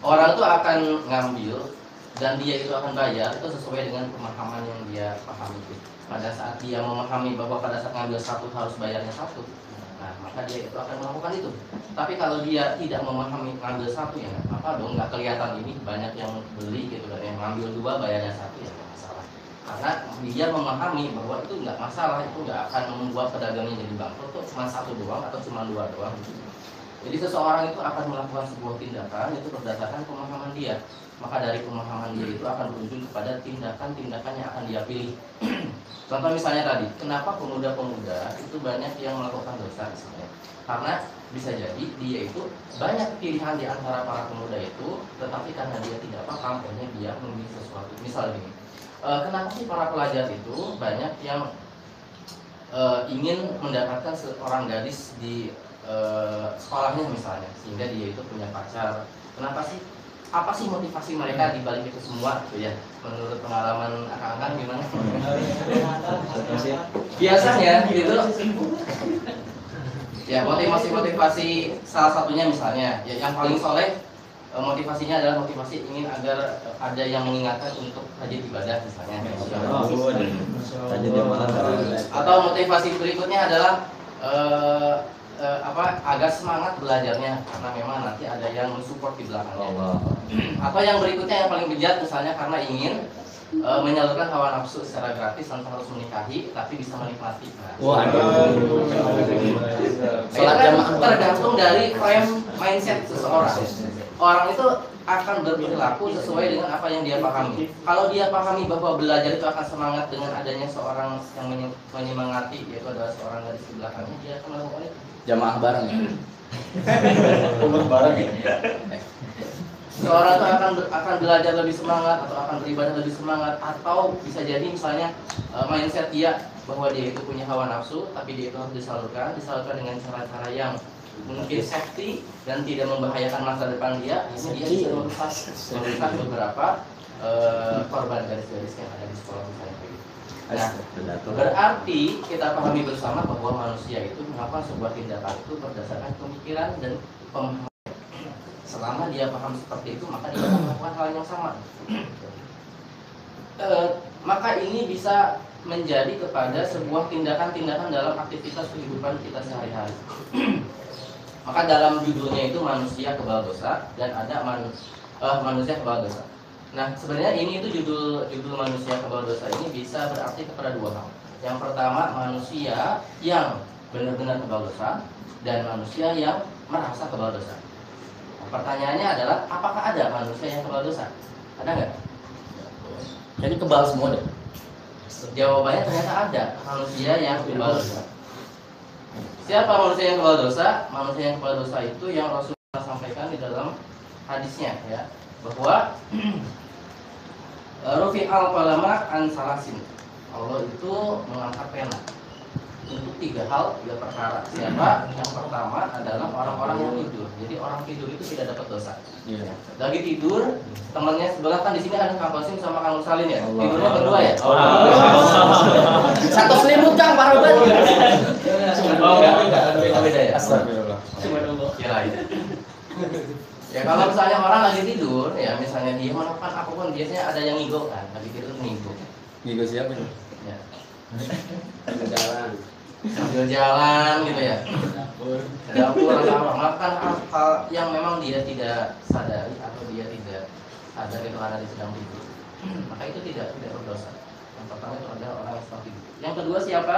Orang tuh akan ngambil dan dia itu akan bayar itu sesuai dengan pemahaman yang dia pahami. Pada saat dia memahami bahwa pada saat ngambil 1 harus bayarnya 1, nah maka dia itu akan melakukan itu. Tapi kalau dia tidak memahami ngambil 1 ya nggak apa dong, nggak kelihatan ini banyak yang beli gitu kan, yang ngambil 2 bayarnya 1 ya nggak masalah. Karena dia memahami bahwa itu nggak masalah, itu nggak akan membuat pedagangnya jadi bangkrut, kok cuma 1 doang atau cuma 2 doang. Jadi seseorang itu akan melakukan sebuah tindakan itu berdasarkan pemahaman dia. Maka dari pemahaman dia itu akan berujung kepada tindakan-tindakan yang akan dia pilih. Contoh misalnya tadi, kenapa pemuda-pemuda itu banyak yang melakukan dosa misalnya? Karena bisa jadi dia itu banyak pilihan di antara para pemuda itu, tetapi karena dia tidak paham, akhirnya dia memilih sesuatu. Misal gini, kenapa sih para pelajar itu banyak yang ingin mendapatkan seorang gadis di sekolahnya misalnya, sehingga dia itu punya pacar. Kenapa sih? Apa sih motivasi mereka di balik itu semua gitu ya? Menurut pengalaman akang-akang gimana? Biasanya gitu. Ya, motivasi salah satunya misalnya ya, yang paling soleh motivasinya adalah motivasi ingin agar ada yang mengingatkan untuk rajin ibadah misalnya. Atau motivasi berikutnya adalah agar semangat belajarnya karena memang nanti ada yang mensupport di belakangnya. Atau yang berikutnya yang paling bejat misalnya karena ingin menyalurkan hawa nafsu secara gratis tanpa harus menikahi, tapi bisa menikmati. Nah, Sholat kan jamaah. tergantung dari frame mindset seseorang. Orang itu akan berperilaku sesuai dengan apa yang dia pahami. Kalau dia pahami bahwa belajar itu akan semangat dengan adanya seorang yang menyemangati, yaitu adalah seorang dari belakangnya, dia akan melakukan itu. Jamaah bareng ya. Umur bareng ya. Seorang itu akan belajar lebih semangat atau akan beribadah lebih semangat, atau bisa jadi misalnya mindset dia bahwa dia itu punya hawa nafsu, tapi dia itu harus disalurkan dengan cara-cara yang mungkin safety dan tidak membahayakan masa depan dia. Ini dia bisa merusak beberapa korban garis-garis yang ada di sekolah misalnya. Nah, berarti kita pahami bersama bahwa manusia itu melakukan sebuah tindakan itu berdasarkan pemikiran dan pemahaman. Selama dia paham seperti itu, maka dia akan melakukan hal yang sama. Maka ini bisa menjadi kepada sebuah tindakan-tindakan dalam aktivitas kehidupan kita sehari-hari. Maka dalam judulnya itu manusia kebal dosa dan ada manusia kebal dosa. Nah, sebenarnya ini itu judul manusia kebal dosa ini bisa berarti kepada dua hal. Yang pertama, manusia yang benar-benar kebal dosa dan manusia yang merasa kebal dosa. Nah, pertanyaannya adalah, apakah ada manusia yang kebal dosa? Ada nggak? Jadi kebal semua deh. Jawabannya ternyata ada manusia yang kebal dosa. Siapa manusia yang kebal dosa? Manusia yang kebal dosa itu yang Rasulullah sampaikan di dalam hadisnya, ya, bahwa Rufi al-qalama an salasin. Allah itu mengangkat pena untuk tiga perkara. Siapa? Yang pertama adalah orang-orang yang tidur. Jadi orang tidur itu tidak dapat dosa. Iya. Lagi tidur, temannya sebelah kan di sini ada Kang Qasim sama Kang Nursalin ya. Tidurnya berdua ya. Satu selimut Kang, parah banget. Oh enggak, beda ya. Astagfirullah. Kirain. Ya kalau misalnya orang lagi tidur, ya misalnya dia melakukan apapun, biasanya ada yang ngigo kan, lagi tidur ngigo. Ngigo siapa nih? Ya. Jalan. Sambil jalan gitu ya. Dapur atau apa, melakukan hal yang memang dia tidak sadari atau dia tidak sadar itu karena dia sedang tidur. Maka itu tidak berdosa. Yang pertama itu adalah orang yang sedang tidur. Yang kedua siapa?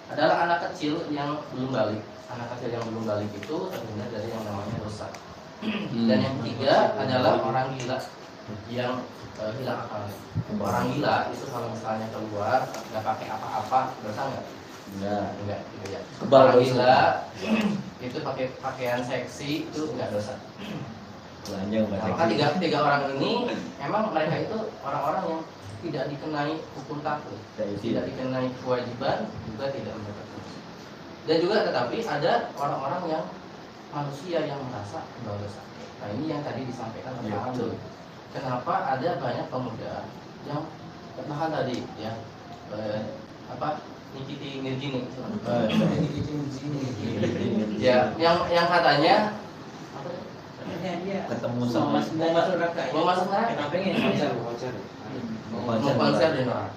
Adalah anak kecil yang belum balik. Anak kecil yang belum balik itu terhindar dari yang namanya dosa. Dan yang ketiga adalah orang gila yang hilang akal. Orang gila itu kalau misalnya keluar nggak pakai apa-apa, dosa nggak? Enggak, gitu ya. Orang gila itu pakai pakaian seksi itu enggak dosa. Maka tiga orang ini emang mereka itu orang-orang yang tidak dikenai hukum takut, tidak dikenai kewajiban, juga tidak mendapat dosa. Dan juga tetapi ada orang-orang yang manusia yang merasa berdosa. Nah ini yang tadi disampaikan oleh Abdul. Kenapa ada banyak pemuda yang bahkan tadi ya Nikiti Nirgini ya yang katanya Ketemu sama mau masuk neraka mau konser di neraka.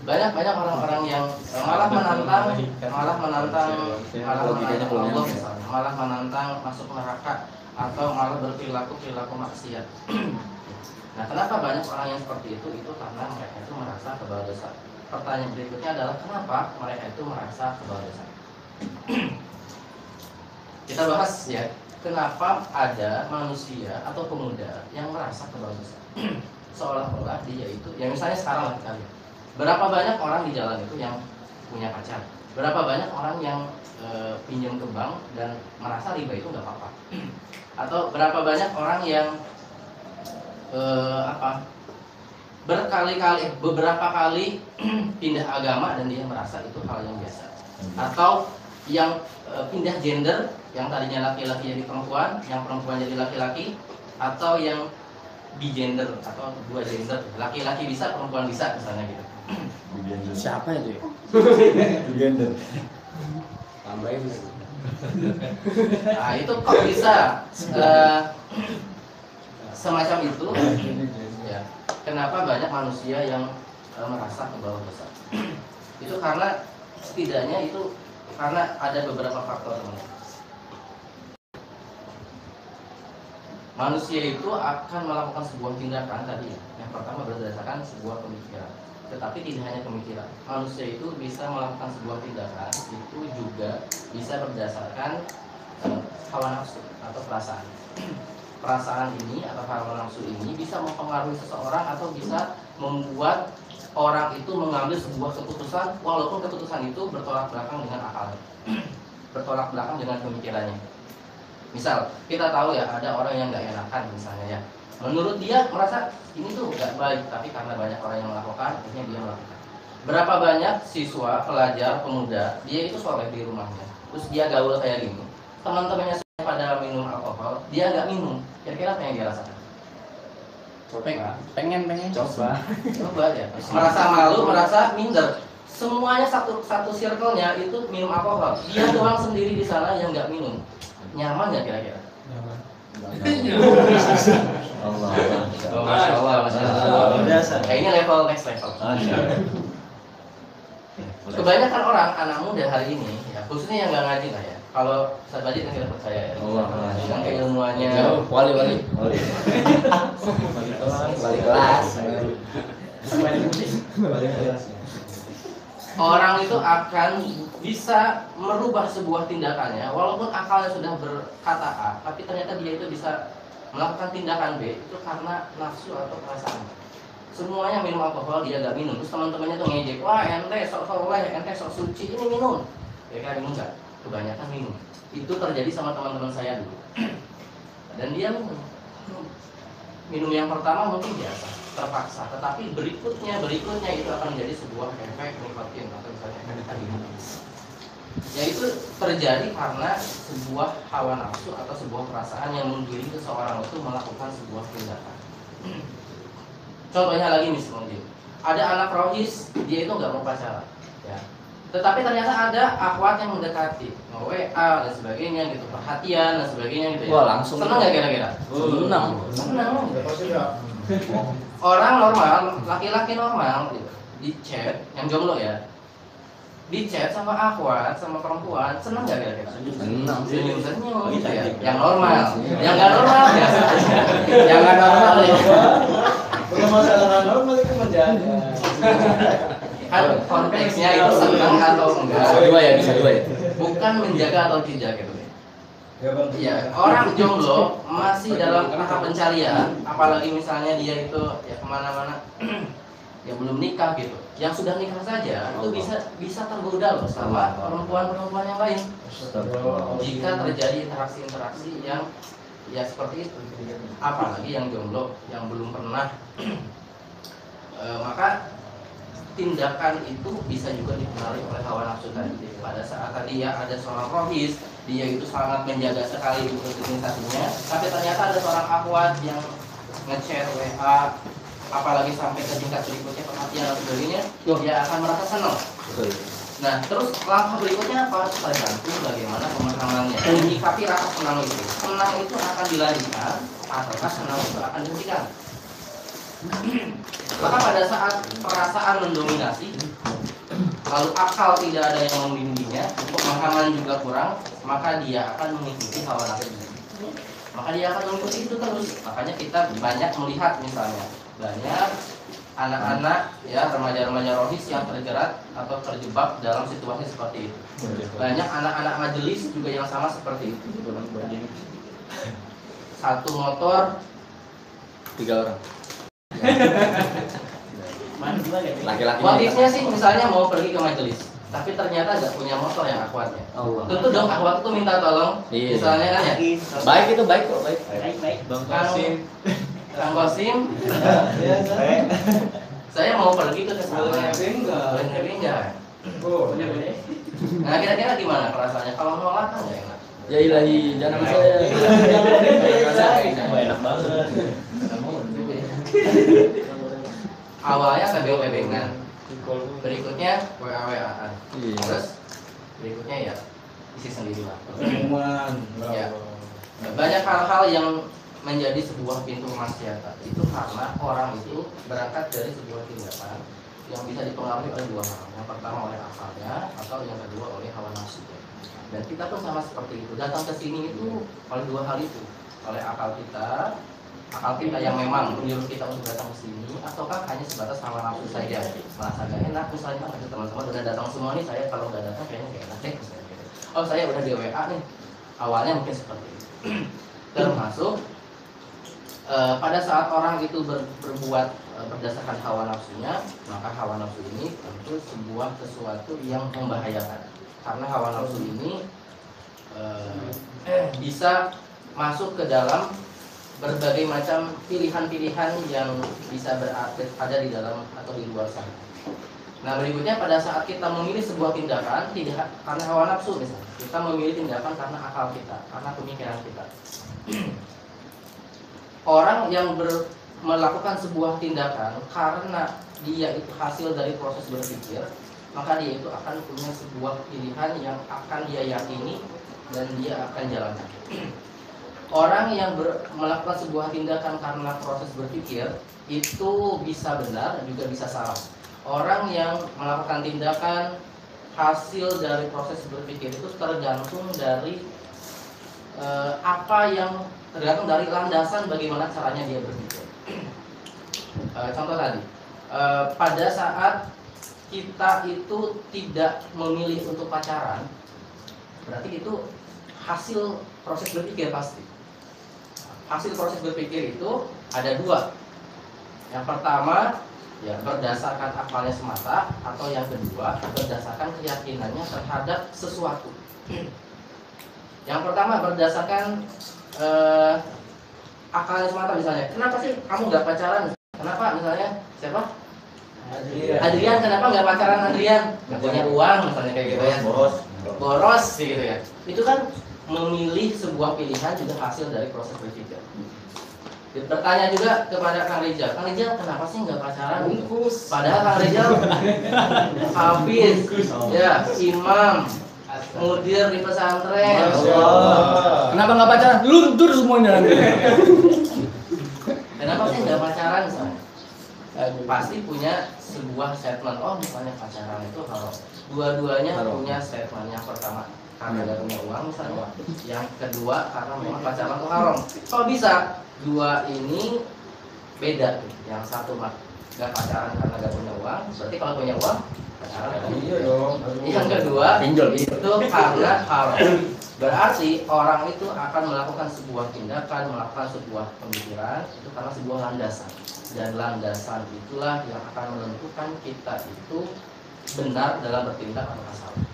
Banyak orang-orang yang malah menantang Allah, malah menantang masuk neraka atau malah berperilaku maksiat. Nah, kenapa banyak orang yang seperti itu? Itu karena mereka itu merasa kebal dosa. Pertanyaan berikutnya adalah kenapa mereka itu merasa kebal dosa? Kita bahas ya, kenapa ada manusia atau pemuda yang merasa kebal dosa? Seolah-olah dia itu, ya misalnya sekarang lah kita lihat, berapa banyak orang di jalan itu yang punya pacar? Berapa banyak orang yang pinjam ke bank dan merasa riba itu nggak apa-apa? Atau berapa banyak orang yang beberapa kali pindah agama dan dia merasa itu hal yang biasa? Atau yang pindah gender, yang tadinya laki-laki jadi perempuan, yang perempuan jadi laki-laki, atau yang bigender atau dua gender, laki-laki bisa, perempuan bisa misalnya gitu. Siapa itu ya? Gender. Tambahin. Nah itu kok bisa semacam itu ya. Kenapa banyak manusia yang merasa kebal dosa? Itu karena setidaknya itu karena ada beberapa faktor teman. Manusia itu akan melakukan sebuah tindakan tadi ya. Yang pertama berdasarkan sebuah pemikiran. Tetapi tidak hanya pemikiran. Manusia itu bisa melakukan sebuah tindakan itu juga bisa berdasarkan hawa nafsu atau perasaan. Perasaan ini atau hawa nafsu ini bisa mempengaruhi seseorang atau bisa membuat orang itu mengambil sebuah keputusan walaupun keputusan itu bertolak belakang dengan akalnya, bertolak belakang dengan pemikirannya. Misal kita tahu ya ada orang yang nggak enakan misalnya ya, menurut dia merasa ini tuh nggak baik, tapi karena banyak orang yang melakukan akhirnya dia melakukan. Berapa banyak siswa, pelajar, pemuda dia itu soleh di rumahnya, terus dia gaul kayak gini, teman-temannya pada minum alkohol, dia nggak minum, kira-kira apa yang dia rasakan? Pengen Coba ya, merasa malu, merasa minder. Semuanya satu circle-nya itu minum alkohol, dia doang sendiri di sana yang nggak minum. Nyaman nggak kira-kira? Allah. Masya Allah, Masya Allah. Kayaknya level next level. Kebanyakan orang anak muda hari ini, ya, khususnya yang nggak ngaji lah ya. Kalau Ustaz Bajid kan kita percaya ya, dengan keilmuannya. Wali. Wali kelas. Orang itu akan bisa merubah sebuah tindakannya, walaupun akalnya sudah berkata A, tapi ternyata dia itu bisa melakukan tindakan B itu karena nafsu atau perasaan. Semuanya minum alkohol, dia nggak minum. Terus teman-temannya tuh ngejek, wah ente sok soleh, ente sok suci, ini minum. Ya kan minum nggak? Kebanyakan minum. Itu terjadi sama teman-teman saya dulu. Dan dia minum yang pertama mungkin biasa, terpaksa. Tetapi berikutnya itu akan menjadi sebuah efek nikotin atau misalnya efek tadi. Yaitu terjadi karena sebuah hawa nafsu atau sebuah perasaan yang menggiring seseorang itu melakukan sebuah tindakan. Contohnya lagi misalnya, ada anak rohis, dia itu nggak mau pacaran, ya. Tetapi ternyata ada akhwat yang mendekati, WA dan sebagainya gitu, perhatian dan sebagainya gitu. Wah, ya. langsung. Senang nggak kira-kira? Senang. Orang normal, laki-laki normal gitu, di chat, yang jomblo ya, di chat sama akhwat, sama perempuan, senang nggak kira-kira? Senyum gitu ya. Yang normal, yang nggak normal ya. Yang nggak normal ya. Bukan masalah normal itu menjaga. Kan konteksnya itu senang atau enggak? Bisa dua ya. Bukan menjaga atau tidak gitu ya. Iya, orang jomblo masih dalam tahap pencarian, apalagi misalnya dia itu ya kemana-mana, ya belum nikah gitu. Yang sudah nikah saja itu bisa tergoda loh sama perempuan-perempuan yang lain. Jika terjadi interaksi-interaksi yang ya seperti itu, apalagi yang jomblo yang belum pernah, maka tindakan itu bisa juga dipengaruhi oleh hawa nafsu tadi. Pada saat tadi ya ada seorang rohis, dia itu sangat menjaga sekali rutinitasnya, tapi ternyata ada seorang akhwat yang ngechat WA, apalagi sampai ke tingkat berikutnya perhatian dan sebagainya, dia akan merasa senang. Nah, terus langkah berikutnya apa? Tergantung bagaimana pemahamannya. Menyikapi rasa senang itu. Senang itu akan dilanjutkan ataukah senang itu akan dihentikan. Maka pada saat perasaan mendominasi, lalu akal tidak ada yang membimbingnya, pemahaman juga kurang, maka dia akan mengikuti hawa nafsu. Maka dia akan mengikuti itu terus. Makanya kita banyak melihat misalnya banyak anak-anak ya remaja-remaja rohis yang terjerat atau terjebak dalam situasi seperti itu. Banyak anak-anak majelis juga yang sama seperti itu. Satu motor 3 orang. Laki-laki. Motifnya sih misalnya mau pergi ke majelis, tapi ternyata nggak punya motor yang akhwatnya. Allah. Tentu dong akhwat itu minta tolong. Iya. Misalnya kan ya. Baik itu baik kok, baik. Bang Kosim. Saya mau pergi ke sekolahnya. Enggak. Nah kira-kira gimana perasaannya? Kalau menolak kan nggak enak. Ya ilahi, jangan saya. Enak banget. Awalnya kebeng-kebengan, berikutnya WA-WA-an, Iya. terus berikutnya ya isi sendiri lah. Ya. Ya. Banyak hal-hal yang menjadi sebuah pintu maksiatan itu karena orang itu berangkat dari sebuah tindakan yang bisa dipengaruhi oleh dua hal. Yang pertama oleh akalnya atau yang kedua oleh hawa nafsu. Dan kita pun sama seperti itu. Datang ke sini itu oleh dua hal itu. oleh akal kita yang memang menyuruh kita untuk datang ke sini, ataukah hanya sebatas hawa nafsu saja, merasa gak enak misalnya, teman-teman udah datang semua nih, saya kalau nggak datang kayaknya gak enak deh misalnya gitu. Oh saya udah di WA nih, awalnya mungkin seperti itu. Termasuk pada saat orang itu berbuat berdasarkan hawa nafsunya, maka hawa nafsu ini tentu sebuah sesuatu yang membahayakan, karena hawa nafsu ini bisa masuk ke dalam berbagai macam pilihan-pilihan yang bisa ada di dalam atau di luar sana. Nah berikutnya, pada saat kita memilih sebuah tindakan tidak karena hawa nafsu misalnya, kita memilih tindakan karena akal kita, karena pemikiran kita. Orang yang melakukan sebuah tindakan karena dia itu hasil dari proses berpikir, maka dia itu akan punya sebuah pilihan yang akan dia yakini dan dia akan jalankan. Orang yang melakukan sebuah tindakan karena proses berpikir itu bisa benar juga bisa salah. Orang yang melakukan tindakan hasil dari proses berpikir itu tergantung dari tergantung dari landasan bagaimana caranya dia berpikir. Contoh tadi, pada saat kita itu tidak memilih untuk pacaran, berarti itu hasil proses berpikir pasti. Hasil proses berpikir itu ada dua. Yang pertama ya berdasarkan akalnya semata, atau yang kedua berdasarkan keyakinannya terhadap sesuatu. Yang pertama berdasarkan akalnya semata, misalnya kenapa sih kamu nggak pacaran? Kenapa misalnya siapa? Adrian, kenapa nggak pacaran Adrian? Nggak punya uang misalnya, kayak gitu ya. Boros gitu ya. Itu kan memilih sebuah pilihan juga hasil dari proses berpikir. Bertanya juga kepada Kang Rijal, Kang Rijal kenapa sih nggak pacaran? Padahal Kang Rijal hafiz, ya imam, mudir di pesantren. Kenapa nggak pacaran? Luntur semuanya. Kenapa sih nggak pacaran misalnya? Pasti punya sebuah statement. Oh misalnya pacaran itu haram. Dua-duanya punya statement. Yang pertama karena nggak punya uang misalnya. Yang kedua karena memang pacaran itu haram. Kalau bisa dua ini beda. Yang satu mah nggak pacaran karena nggak punya uang. Berarti kalau punya uang pacaran. Iya dong. Yang kedua itu karena haram. Berarti orang itu akan melakukan sebuah tindakan, melakukan sebuah pemikiran itu karena sebuah landasan. Dan landasan itulah yang akan menentukan kita itu benar dalam bertindak atau salah.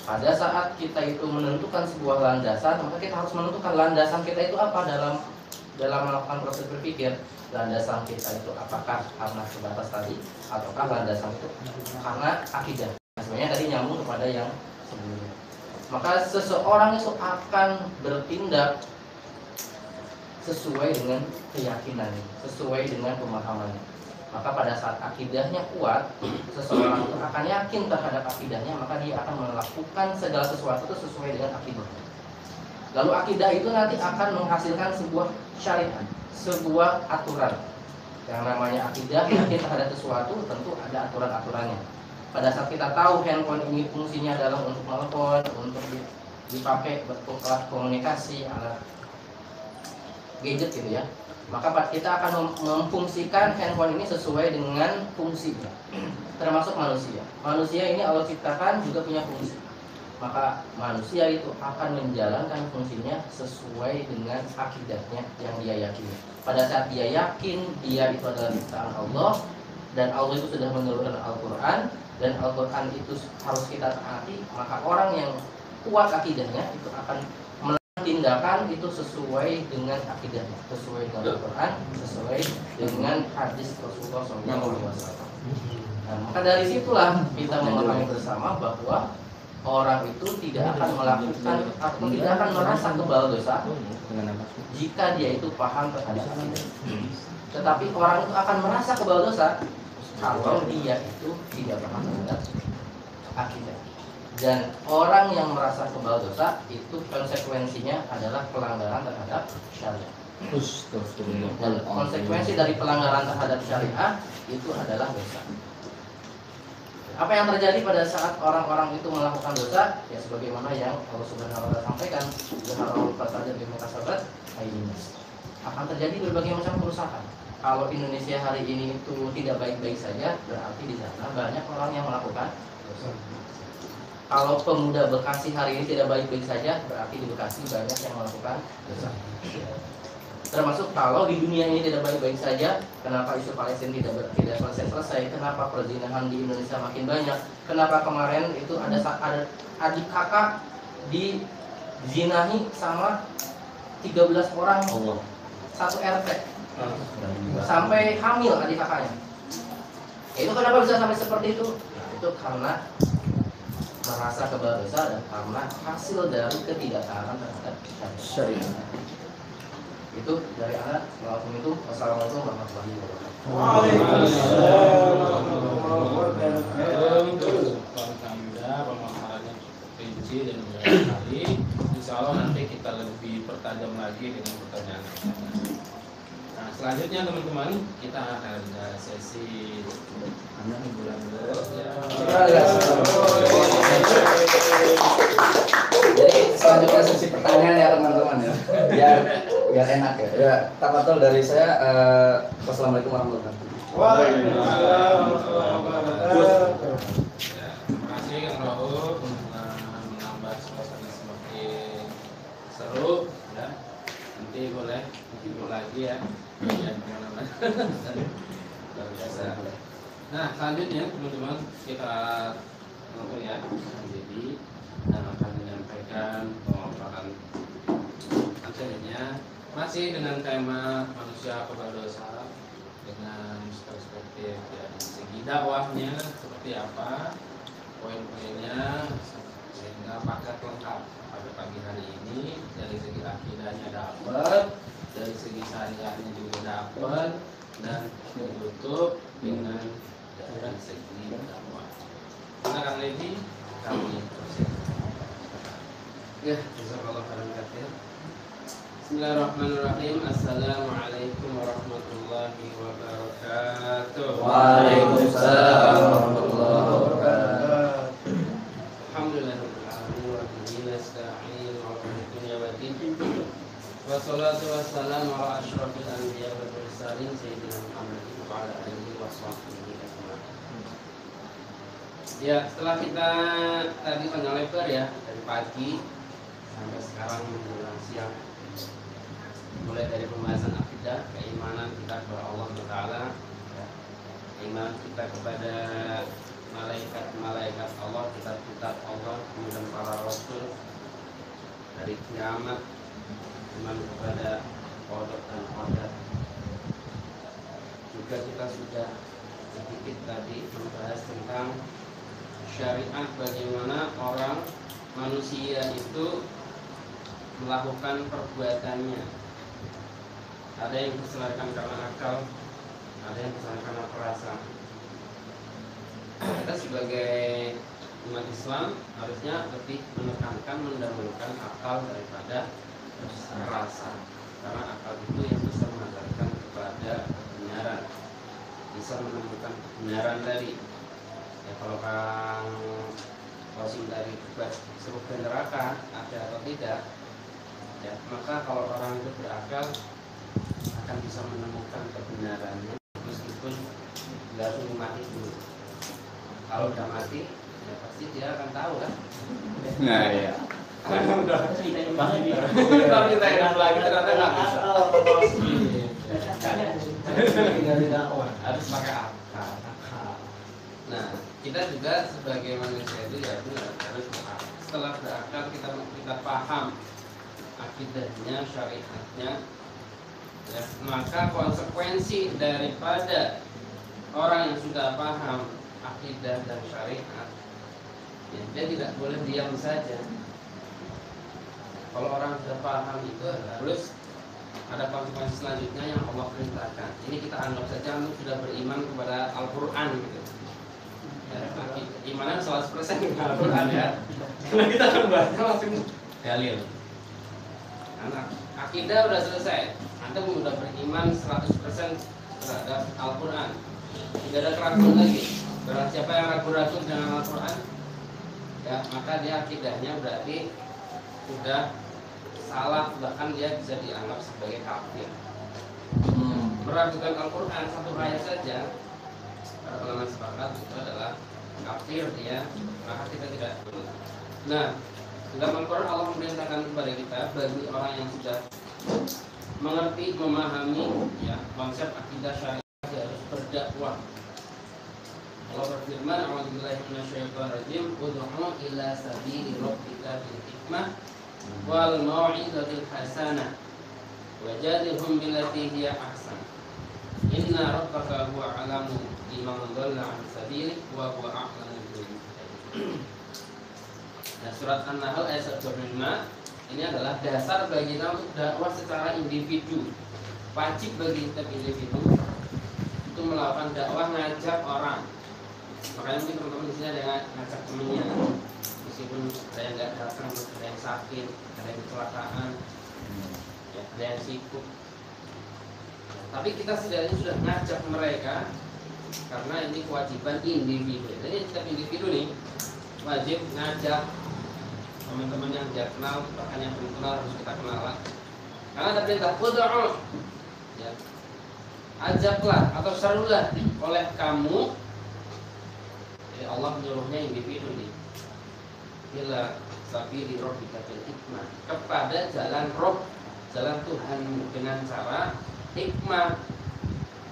Pada saat kita itu menentukan sebuah landasan, maka kita harus menentukan landasan kita itu apa dalam melakukan proses berpikir. Landasan kita itu apakah karena sebatas tadi, ataukah landasan itu karena akidah. Sebenarnya tadi nyambung kepada yang sebelumnya. Maka seseorang itu akan bertindak sesuai dengan keyakinannya, sesuai dengan pemahamannya. Maka pada saat akidahnya kuat, seseorang itu akan yakin terhadap akidahnya, maka dia akan melakukan segala sesuatu itu sesuai dengan akidahnya. Lalu akidah itu nanti akan menghasilkan sebuah syariat, sebuah aturan. Yang namanya akidah, yakin terhadap sesuatu, tentu ada aturan-aturannya. Pada saat kita tahu handphone ini fungsinya adalah untuk telepon, untuk dipakai untuk alat komunikasi, alat gadget gitu ya, maka kita akan memfungsikan handphone ini sesuai dengan fungsinya. Termasuk manusia. Manusia ini Allah ciptakan juga punya fungsi. Maka manusia itu akan menjalankan fungsinya sesuai dengan akidahnya yang dia yakini. Pada saat dia yakin dia itu adalah ciptaan Allah, dan Allah itu sudah menurunkan Al-Quran, dan Al-Quran itu harus kita taati, maka orang yang kuat akidahnya itu akan melakukan tindakan itu sesuai dengan akidahnya, sesuai dengan Al-Quran, sesuai dengan hadis Rasulullah SAW. Nah, maka dari situlah kita memahami bersama bahwa orang itu tidak akan melakukan atau tidak akan merasa kebal dosa jika dia itu paham terhadap akidah. Tetapi orang itu akan merasa kebal dosa kalau dia itu tidak paham terhadap akidah. Dan orang yang merasa kebal dosa itu konsekuensinya adalah pelanggaran terhadap syariat. Dan konsekuensi dari pelanggaran terhadap syariat itu adalah dosa. Apa yang terjadi pada saat orang-orang itu melakukan dosa? Ya sebagaimana yang Allah Subhanahu wa taala sampaikan, "Zaharul fasad bima kasabat aydin nas." Akan terjadi berbagai macam kerusakan. Kalau Indonesia hari ini itu tidak baik-baik saja, berarti di sana banyak orang yang melakukan dosa. Kalau pemuda Bekasi hari ini tidak baik-baik saja, berarti di Bekasi banyak yang melakukan dosa. Termasuk kalau di dunia ini tidak baik-baik saja, kenapa isu Palestina tidak selesai-selesai? Kenapa perzinahan di Indonesia makin banyak? Kenapa kemarin itu ada adik kakak dizinahi sama 13 orang satu RT sampai hamil adik kakaknya? Itu kenapa bisa sampai seperti itu? Itu karena merasa kebal dosa dan karena hasil dari ketidaktaatan terhadap syariat. Itu dari anak. Wassalamualaikum warahmatullahi wabarakatuh. Pemahamannya rinci dan mudah sekali. Insya Allah nanti kita lebih pertajam lagi dengan pertanyaan. Nah, selanjutnya teman-teman kita akan ada sesi anak bulan Jadi selanjutnya sesi pertanyaan ya teman-teman ya. Biar enak ya. Ya, tafadhol dari saya. Wassalamualaikum warahmatullahi wabarakatuh. Waalaikumsalam warahmatullahi wabarakatuh. Terima kasih Kang Raul menambah suasana semakin seru ya. Nanti boleh hibur lagi ya. Ya kemana-mana. Luar biasa. Nah selanjutnya teman-teman kita nonton ya. Jadi akan menyampaikan pemaparan materinya masih dengan tema manusia kebal dosa dengan perspektif dari segi dakwahnya seperti apa, poin-poinnya, sehingga paket lengkap pada pagi hari ini. Dari segi akidahnya dapat, dari segi syariahnya juga dapat, dan ditutup dengan dari segi dakwah. Kang Ledi, kami proses. Ya, jazakallahu khairan katsir. Bismillahirrahmanirrahim. Assalamualaikum warahmatullahi wabarakatuh. Waalaikumsalam warahmatullahi wabarakatuh. Alhamdulillahirabbil alamin wa bihi nasta'in wa ala dunya wa din. Wassalatu wassalamu ala asyrafil anbiya wal mursalin sayyidina Muhammadin wa ala alihi washabbihi ajmain. Ya, setelah kita tadi panjang lebar ya dari pagi sampai sekarang menjelang siang, mulai dari pembahasan akidah, keimanan kita kepada Allah Taala, ya, iman kita kepada malaikat Allah, kitab Allah, kemudian para rasul, dari kiamat, iman kepada qada dan qadar. Juga kita sudah sedikit tadi membahas tentang syariat, bagaimana orang manusia itu melakukan perbuatannya. Ada yang diselarkan karena akal, ada yang diselarkan karena perasaan. Kita sebagai umat Islam harusnya lebih menekankan, mendahulukan akal daripada perasaan, karena akal itu yang bisa mengantarkan kepada kebenaran, bisa menemukan kebenaran tadi. Ya, kalau Kang Qasim dari surga neraka ada atau tidak, ya, maka kalau orang itu berakal akan bisa menemukan kebenarannya meskipun nggak harus mati dulu. Kalau udah mati, ya pasti dia akan tahu kan. Nah iya. Udah kalau kita enak lagi ternyata nggak bisa. Harus pakai akal. Nah, kita juga sebagai manusia itu ya harus berakal. Setelah berakal kita paham akidahnya, syariatnya, ya, maka konsekuensi daripada orang yang sudah paham akidah dan syariat, ya, dia tidak boleh diam saja. Kalau orang sudah paham itu harus ada konsekuensi selanjutnya yang Allah perintahkan. Ini kita anggap saja sudah beriman kepada Al-Quran gitu. Ya, imanan 100% kepada Al-Quran ya. Karena kita akan bahasnya langsung dalil. Karena akidah udah selesai. Anda sudah beriman 100% terhadap Al-Quran. Tidak ada keraguan lagi. Barang siapa yang ragu-ragu dengan Al-Quran, ya maka dia akidahnya berarti sudah salah, bahkan dia bisa dianggap sebagai kafir. Meragukan Al-Quran satu ayat saja, para ulama sepakat itu adalah kafir dia, maka kita tidak perlu. Nah, dalam Al-Quran Allah memerintahkan kepada kita bagi orang yang sudah mengerti, memahami ya konsep akidah syariah, dia harus berdakwah. Allah berfirman, "A'udzubillahi minasyaitonirrajim, ud'u ila sabili rabbika bil hikmah wal mau'izatil hasanah wajadilhum billati hiya ahsan. Inna rabbaka huwa a'lamu biman dhalla 'an sabilihi wa huwa a'lamu bil muhtadin." Nah, surat An-Nahl ayat 25 ini adalah dasar bagi kita untuk dakwah secara individu. Wajib bagi setiap individu itu melakukan dakwah, ngajak orang. Makanya mungkin teman-teman di sini ada yang ngajak temennya, meskipun ada yang nggak datang, ada yang sakit, ada yang kecelakaan, ya, ada yang sibuk. Tapi kita setidaknya sudah ngajak mereka karena ini kewajiban individu. Jadi setiap individu nih wajib ngajak teman-teman yang dia kenal, bahkan yang belum kenal harus kita kenal. Karena ada perintah ud'u, ya, ajaklah atau serulah oleh kamu. Jadi Allah menyuruhnya individu nih, ila sabili rabbika bil hikmah, kepada jalan Rob, jalan Tuhan dengan cara hikmah,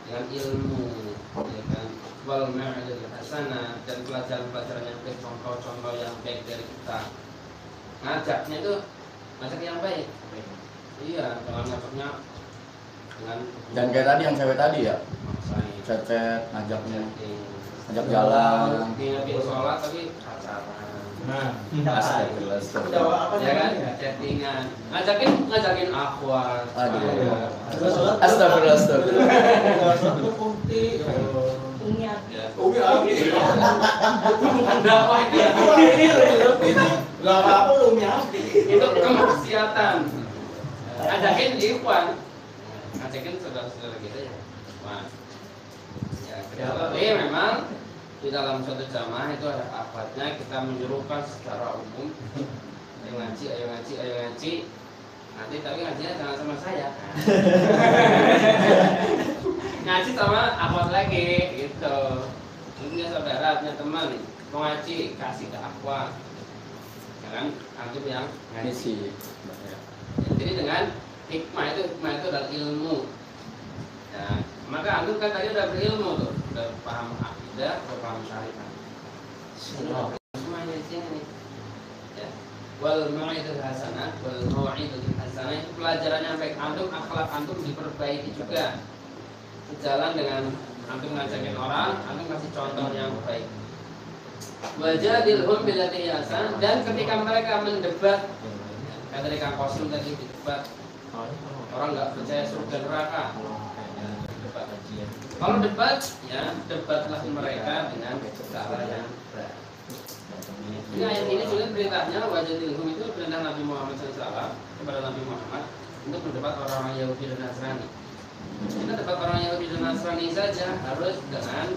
dengan ilmu, ya kan, wal mau'izatil hasanah, dan pelajaran-pelajaran yang baik, contoh-contoh yang baik dari kita. Ngajaknya itu ngajak yang baik. Iya, jangan ngajaknya dengan Dan kayak tadi yang cewek tadi ya, cecet ngajaknya, ngajak jalan. Dia sholat tapi pacaran. Nah, Astagfirullah. jawab apa Ya kan? namanya? Chattingan. Ngajakin akhwat. Aduh. Sholat. Astagfirullah, astagfirullah. Sholat bukti. Ya. Umi Abdi. Bukan dakwah dia. Gak apa-apa lu Umi Abdi. Itu kemaksiatan. Ngajakin ikhwan. Ngajakin saudara-saudara kita ya. Wah. Ya, tapi memang di dalam suatu jamaah itu ada akhwatnya, kita menyuruhkan secara umum. Ayo ngaji, ayo ngaji, ayo ngaji. Nanti tapi ngajinya jangan sama saya. Ngaji sama akhwat lagi gitu. Punya saudara, punya teman mau ngaji, kasih ke akhwat. Jangan antum yang ngaji. Jadi dengan hikmah itu adalah ilmu. Ya, maka antum kan tadi udah berilmu tuh, udah paham akidah, udah paham syariat. Semuanya di sini. Ya. Wal mau'izatil hasanah, wal mau'izatil hasanah itu pelajaran yang baik. Antum akhlak antum diperbaiki juga. Sejalan dengan antum ngajakin orang, antum kasih contoh yang baik. Wajadilhum billati hiya ahsan, dan ketika mereka mendebat, kata Kang Qasim tadi debat, orang nggak percaya surga neraka. Debat. Kalau debat, ya debatlah mereka dengan cara yang benar. Ini ayat ini juga perintahnya wajadilhum itu perintah Nabi Muhammad SAW kepada Nabi Muhammad untuk mendebat orang-orang Yahudi dan Nasrani. Kita debat orang Yahudi dan Nasrani saja harus dengan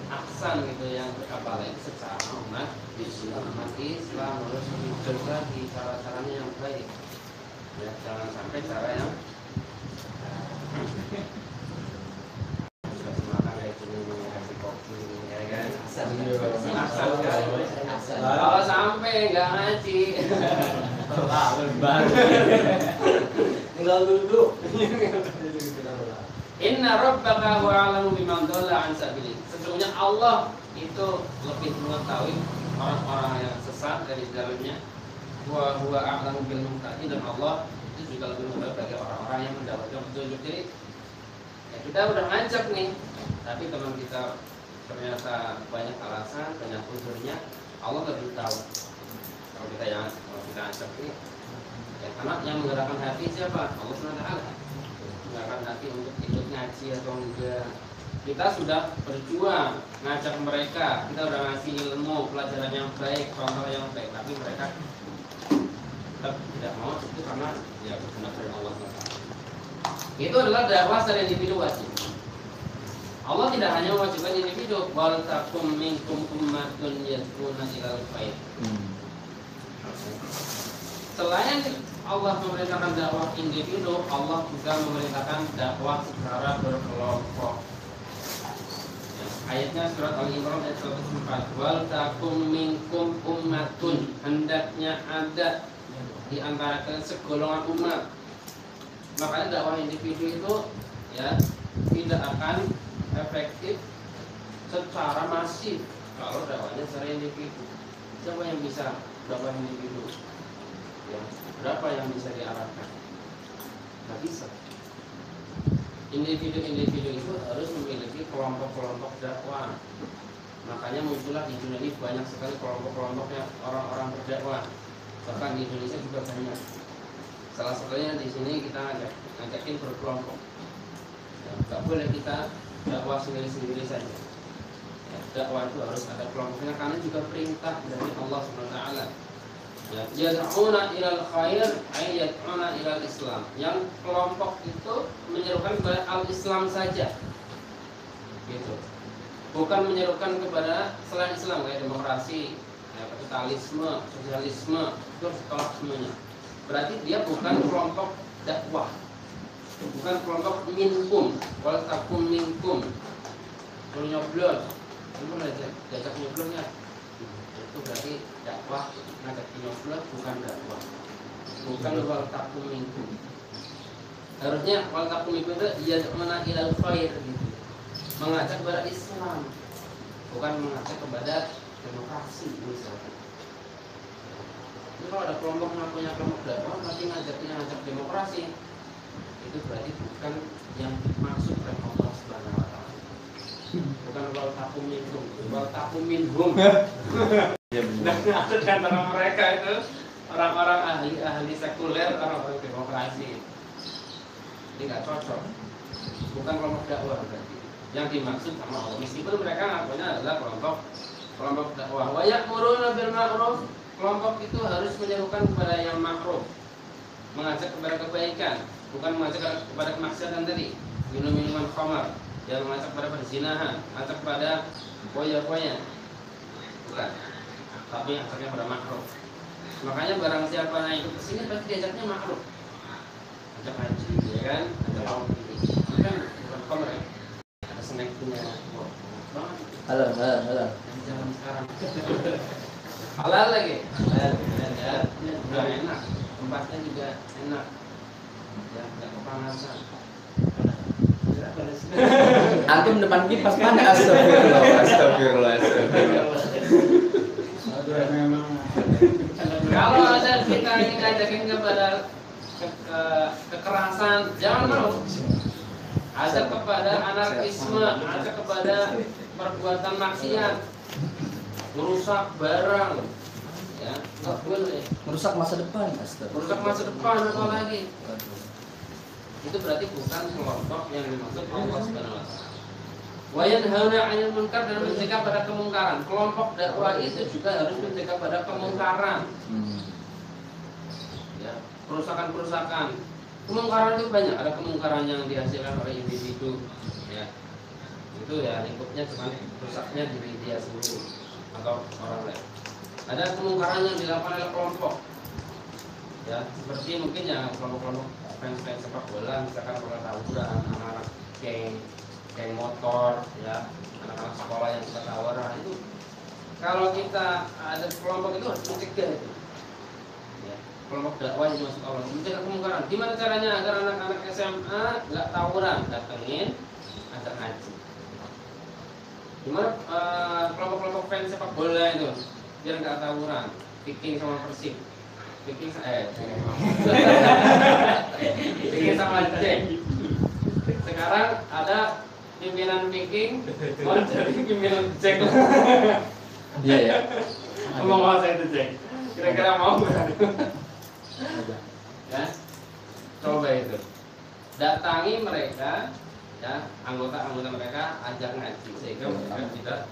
aksan gitu, yang apalagi secara umat Islam harus jujur lagi cara-caranya yang baik. Ya, jangan sampai cara yang makan kayak gini, kasih kopi, ya kan? Aksan kan? Kalau sampai nggak ngaji, Tinggal duduk. Inna rabbaka huwa a'lamu biman dhalla 'an sabili. Sesungguhnya Allah itu lebih mengetahui orang-orang yang sesat dari dalamnya. Wa huwa a'lamu bil muhtadin, dan Allah itu juga lebih mengetahui bagi orang-orang yang mendapatkan petunjuk. Jadi ya kita udah ngajak nih, tapi teman kita ternyata banyak alasan, banyak uzurnya. Allah lebih tahu. Kalau kita ajak ini, ya, karena yang menggerakkan hati siapa? Allah SWT. Menggerakkan hati untuk ikut ngaji atau enggak. Kita sudah berjuang ngajak mereka, kita udah ngasih ilmu, pelajaran yang baik, contoh yang baik, tapi mereka tetap tidak mau. Itu karena ya benar dari Allah SWT. Itu adalah dakwah secara individu wajib. Allah tidak hanya mewajibkan individu, wal takum minkum ummatun yad'una ilal khair. Selain Allah memerintahkan dakwah individu, Allah juga memerintahkan dakwah secara berkelompok. Ayatnya surat Al-Imran ayat 104. Wal takum minkum ummatun, hendaknya ada di antara kalian segolongan umat. Makanya dakwah individu itu ya tidak akan efektif secara masif kalau dakwahnya secara individu. Siapa yang bisa dakwah individu? Ya, berapa yang bisa diarahkan? Nggak bisa. Individu-individu itu harus memiliki kelompok-kelompok dakwah. Makanya muncullah di dunia ini banyak sekali kelompok-kelompoknya orang-orang berdakwah. Bahkan di Indonesia juga banyak. Salah satunya di sini kita ngajakin berkelompok. Ya, nggak boleh kita dakwah sendiri-sendiri saja. Ya, dakwah itu harus ada kelompoknya karena juga perintah dari Allah SWT. Ya, yad'una ilal khair ay yad'una ilal Islam. Yang kelompok itu menyerukan kepada al-Islam saja. Gitu. Bukan menyerukan kepada selain Islam kayak demokrasi, ya, kapitalisme, sosialisme, itu harus tolak semuanya. Berarti dia bukan kelompok dakwah. Bukan kelompok minkum, wal takum minkum. Kalau nyoblos, itu diajak nyoblosnya. Itu berarti dakwah ngajak nyoblos bukan dakwah. Bukan wal takum minkum. Harusnya wal takum minkum itu yad'una ilal khair gitu. Mengajak kepada Islam, bukan mengajak kepada demokrasi misalkan. Jadi kalau ada kelompok punya kelompok dakwah pasti ngajak demokrasi, itu berarti bukan yang dimaksud oleh Allah Subhanahu wa taala. Bukan wal takum minkum, wal takum minhum. Dan ada di antara mereka itu orang-orang ahli sekuler, orang-orang demokrasi. Jadi nggak cocok. Bukan kelompok dakwah berarti. Yang dimaksud sama Allah. Meskipun mereka ngakunya adalah kelompok dakwah. Wa ya'muruna bil ma'ruf. Kelompok itu harus menyerukan kepada yang ma'ruf, mengajak kepada kebaikan, bukan mengajak kepada kemaksiatan tadi. Minum-minuman khamar, yang mengajak kepada perzinahan, mengajak kepada foya-foya. Bukan. Tapi ajaknya pada ma'ruf. Makanya barang siapa yang ikut kesini pasti diajaknya ma'ruf. Ajak haji, ya kan? Ajak orang ini. Itu kan bukan khamar ya. Ada snack punya. Banget. Halo. Yang jalan sekarang. Halal lagi. Ya, udah enak. Tempatnya juga enak. Ya, enggak kepanasan. Antum depan kipas panas. Astagfirullah. Kalau ada kita ini ngajakin kepada kekerasan, jangan mau. Ajak kepada anarkisme, ajak kepada perbuatan maksiat, merusak barang, ya nggak boleh. Merusak masa depan. Merusak masa depan apa lagi? Itu berarti bukan kelompok yang dimaksud Allah Subhanahu wa taala. Wa yanhauna 'anil munkar, dan mencegah pada kemungkaran. Kelompok dakwah itu juga harus mencegah pada kemungkaran. Ya, perusakan-perusakan. Kemungkaran itu banyak, ada kemungkaran yang dihasilkan oleh individu, ya. Itu ya lingkupnya cuma rusaknya diri dia sendiri atau orang lain. Ada kemungkaran yang dilakukan oleh kelompok, ya, seperti mungkin yang kelompok-kelompok fans sepak bola, misalkan pernah tawuran, anak-anak geng motor, ya, anak-anak sekolah yang suka tawuran itu. Kalau kita ada kelompok itu harus mencegah itu. Ya, kelompok dakwah yang masuk Allah mencegah kemungkaran. Gimana caranya agar anak-anak SMA nggak tawuran? Datengin, ajak ngaji. Gimana kelompok-kelompok fans sepak bola itu biar nggak tawuran? Viking sama Persib, Viking sama Jack. Sekarang ada pimpinan Viking mau jadi pimpinan Jack. Iya ya. Ngomong apa saya itu Jack? Kira-kira mau nggak? Ya, coba itu. Datangi mereka, ya, anggota-anggota mereka, ajak ngaji sehingga mereka tidak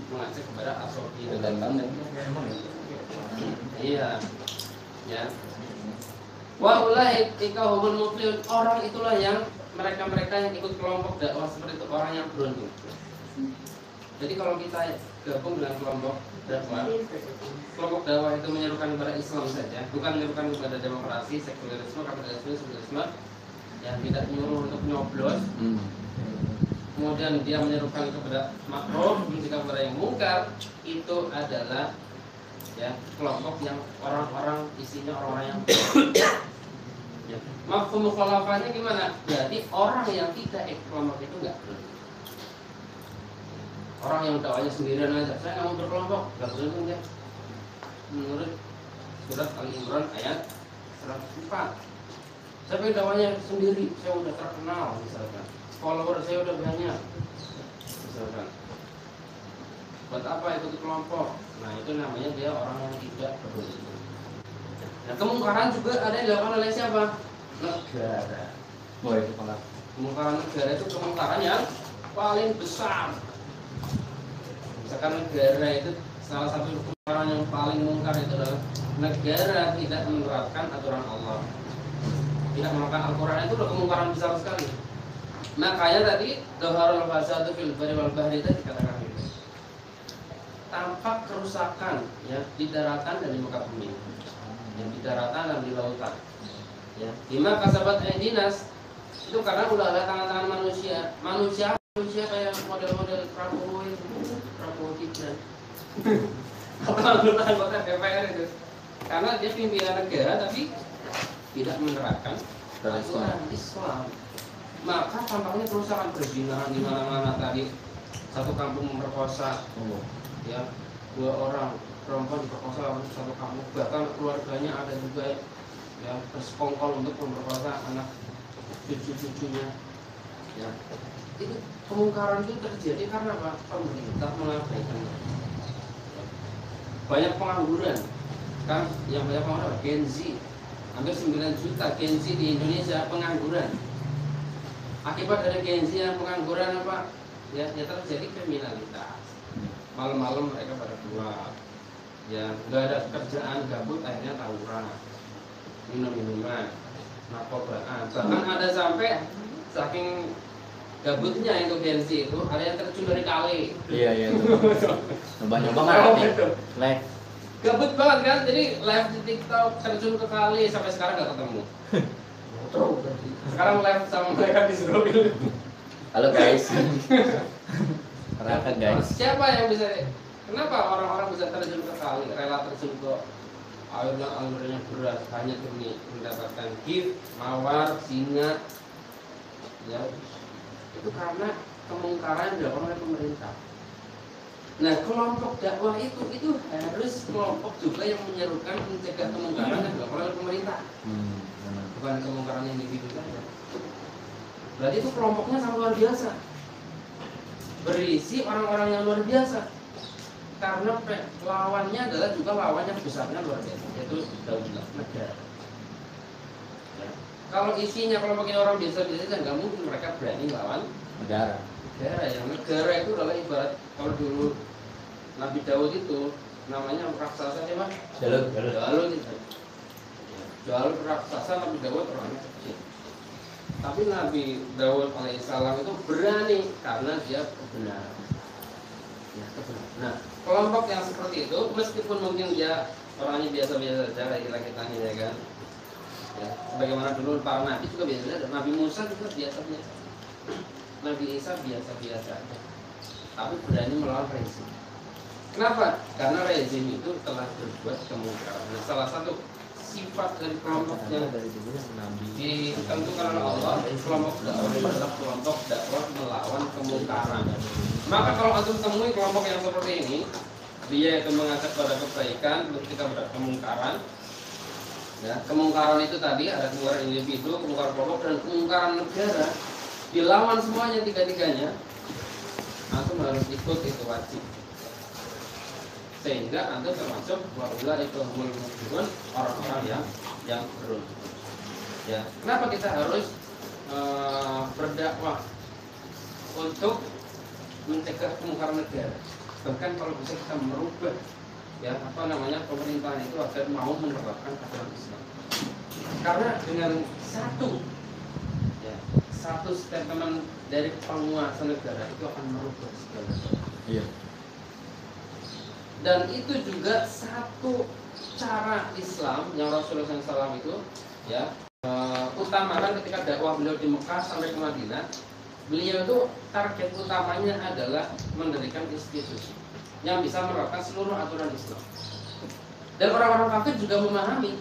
mengajak kepada asobi dan banget. iya, ya. Wa ulaika humul muflihun. Orang itulah yang mereka yang ikut kelompok dakwah seperti itu, orang yang beruntung. Jadi kalau kita gabung dengan kelompok dakwah itu menyerukan kepada Islam saja, bukan menyerukan kepada demokrasi, sekulerisme, kapitalisme, sosialisme, yang tidak menyuruh untuk nyoblos. Kemudian dia menyerukan kepada makruh, mencegah kepada yang mungkar, itu adalah ya kelompok yang orang-orang isinya orang-orang yang ya. Mafhum mukhalafahnya gimana? Jadi orang yang tidak ikut kelompok itu enggak beruntung. Orang yang dakwahnya sendirian aja, saya nggak mau berkelompok, nggak beruntung ya. Menurut surat Al-Imran ayat 104, saya pengen dakwahnya sendiri, saya udah terkenal misalkan, follower saya udah banyak misalkan. Buat apa ikut kelompok? Nah itu namanya dia orang yang tidak beruntung. Nah kemungkaran juga ada yang dilakukan oleh siapa? Negara. Kemungkaran negara itu kemungkaran yang paling besar. Misalkan negara itu salah satu kemungkaran yang paling mungkar itu adalah negara tidak menerapkan aturan Allah, tidak menerapkan Al-Quran, itu adalah kemungkaran besar sekali. Makanya tadi dhaharul fasadu fil barri wal bahri itu dikatakan itu. Tampak kerusakan ya di daratan dan di muka bumi, yang di daratan dan di lautan. Ya, bima kasabat aydinas itu karena ulah ada tangan-tangan manusia kayak model-model Prabowo Gibran. Anggota DPR itu. Karena dia pimpinan negara tapi tidak menerapkan aturan Islam. Maka tampaknya kerusakan perzinahan di mana-mana tadi. Satu kampung memperkosa, ya 2 orang perempuan diperkosa satu kampung, bahkan keluarganya ada juga ya bersekongkol untuk memperkosa anak cucu-cucunya. Ya. Itu kemungkaran itu terjadi karena apa? Pemerintah mengabaikan. Banyak pengangguran kan, yang banyak pengangguran Gen Z, hampir 9 juta Gen Z di Indonesia pengangguran. Akibat dari Gen Z yang pengangguran apa? Ya terjadi kriminalitas. Malam-malam mereka pada keluar, ya nggak ada kerjaan, gabut, akhirnya tawuran, minum-minuman, narkobaan. Bahkan ada sampai saking gabutnya itu Gen Z itu ada yang terjun dari kali. Iya itu. Nyoba nggak? Live. Gabut banget kan, jadi live di TikTok terjun ke kali sampai sekarang nggak ketemu. Sekarang live sama mereka di Surabaya. Halo guys. Raka guys. Siapa yang bisa? Kenapa orang-orang bisa terjun ke kali, rela terjun ke airnya berat hanya demi mendapatkan gift, mawar, singa? Ya, itu karena kemungkaran yang dilakukan oleh pemerintah. Nah, kelompok dakwah itu harus kelompok juga yang menyerukan mencegah kemungkaran yang dilakukan oleh pemerintah. Bukan kemungkaran yang individu saja. Berarti itu kelompoknya sangat luar biasa, berisi orang-orang yang luar biasa. Karena lawannya adalah juga lawan yang besarnya luar biasa, yaitu daulah negara. Ya. Kalau isinya kelompoknya orang biasa-biasa, nggak mungkin mereka berani lawan Negara. Yang negara itu adalah ibarat kalau dulu Nabi Daud itu namanya raksasa siapa? Jalut itu. Jalut raksasa, Nabi Daud orangnya kecil. Tapi Nabi Daud alaihissalam itu berani karena dia kebenaran. Ya, kebenaran. Nah, kelompok yang seperti itu meskipun mungkin dia orangnya biasa-biasa saja kayak kita ini ya kan. Ya, sebagaimana dulu para nabi juga biasa-biasa, Nabi Musa juga biasa-biasa. Nabi Isa biasa-biasa aja, tapi berani melawan rezim. Kenapa? Karena rezim itu telah berbuat kemungkaran. Nah, salah satu sifat dari kelompok yang ditentukan oleh Allah, kelompok dakwah adalah kelompok dakwah melawan kemungkaran. Maka kalau antum temui kelompok yang seperti ini, dia itu mengajak pada kebaikan, ketika pada kemungkaran. Ya, kemungkaran itu tadi ada kemungkaran individu, kemungkaran kelompok, dan kemungkaran negara. Dilawan semuanya tiga-tiganya, antum harus ikut, itu wajib. Sehingga antum termasuk wa'ula itu humul muflihun, orang-orang yang beruntung. Ya, kenapa kita harus berdakwah untuk mencegah kemungkaran negara? Bahkan kalau bisa kita merubah ya pemerintahan itu agar mau menerapkan aturan Islam. Karena dengan satu statement dari penguasa negara itu akan merubah segala sesuatu. Iya. Dan itu juga satu cara Islam yang Rasulullah SAW itu ya utamakan ketika dakwah beliau di Mekah sampai ke Madinah. Beliau itu target utamanya adalah mendirikan institusi yang bisa menerapkan seluruh aturan Islam. Dan orang-orang kafir juga memahami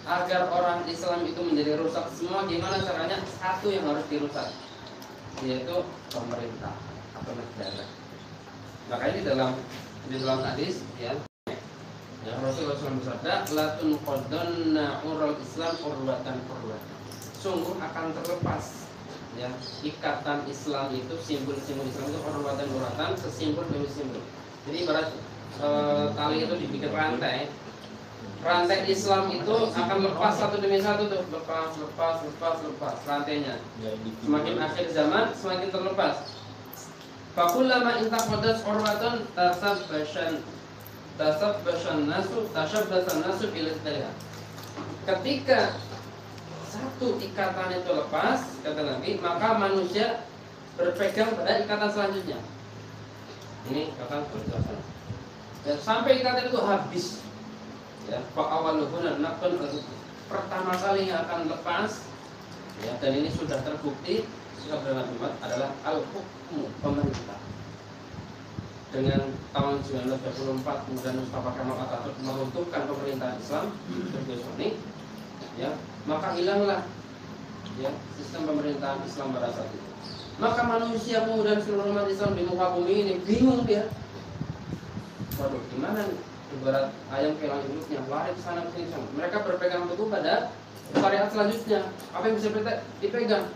agar orang Islam itu menjadi rusak semua, gimana caranya? Satu yang harus dirusak, yaitu pemerintah atau negara. Makanya di dalam hadis ya Rasulullah SAW bersabda, la tunqadanna ural Islam urwatan. Sungguh akan terlepas ya ikatan Islam itu, simbol-simbol Islam itu urwatan, sesimbol demi simbol. Jadi ibarat tali itu dibikin rantai Islam itu akan lepas satu demi satu tuh, lepas rantainya. Semakin akhir zaman semakin terlepas. Fakullama intaqadat urwatan tashabbasan nasu bil ikhtilaf. Ketika satu ikatan itu lepas, kata Nabi, maka manusia berpegang pada ikatan selanjutnya. Ini ikatan berikatan. Dan sampai ikatan itu habis, ya, fa'awaluhuna naqan pertama kali yang akan lepas, ya, dan ini sudah terbukti sikap Nabi Muhammad adalah al-hukmu, pemerintah. Dengan tahun 1924 kemudian Mustafa Kemal Atatürk meruntuhkan pemerintahan Islam Bergosoni, ya, maka hilanglah ya sistem pemerintahan Islam pada saat itu. Maka manusia kemudian seluruh umat Islam di muka bumi ini bingung dia. Waduh, gimana nih? Ibarat ayam kehilangan induknya, lari ke sana ke sini. Mereka berpegang teguh pada syariat selanjutnya. Apa yang bisa dipegang?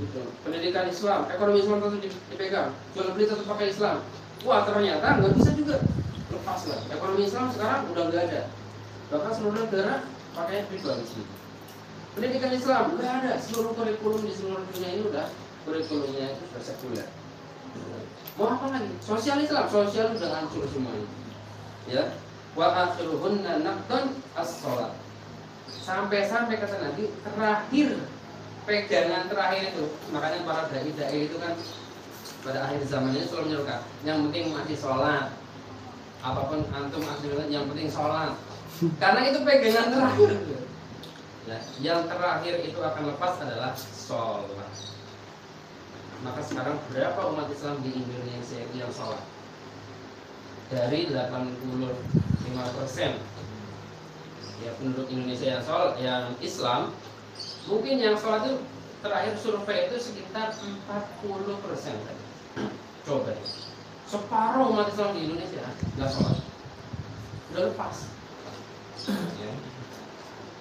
Gitu. Pendidikan Islam, ekonomi Islam tentu dipegang. Jual beli tetap pakai Islam. Wah, ternyata nggak bisa juga. Lepas lah. Ekonomi Islam sekarang udah nggak ada. Bahkan seluruh negara pakai pribadi. Pendidikan Islam nggak ada. Seluruh kurikulum di seluruh dunia ini udah kurikulumnya itu sudah sekuler. Mau apa lagi? Sosial Islam, sosial udah hancur semuanya. Ya, wa akhiruhunna naqdan as-shalat. Sampai kata Nabi terakhir, pegangan terakhir itu, makanya para dai itu kan pada akhir zaman ini selalu menyerukan yang penting masih sholat, apapun antum akhirnya yang penting sholat, karena itu pegangan terakhir. Ya, yang terakhir itu akan lepas adalah sholat. Maka sekarang berapa umat Islam di Indonesia yang sholat? Dari 85% ya penduduk Indonesia yang Islam, mungkin yang sholat itu terakhir survei itu sekitar 40%. Coba separuh umat Islam di Indonesia nggak sholat, udah lepas.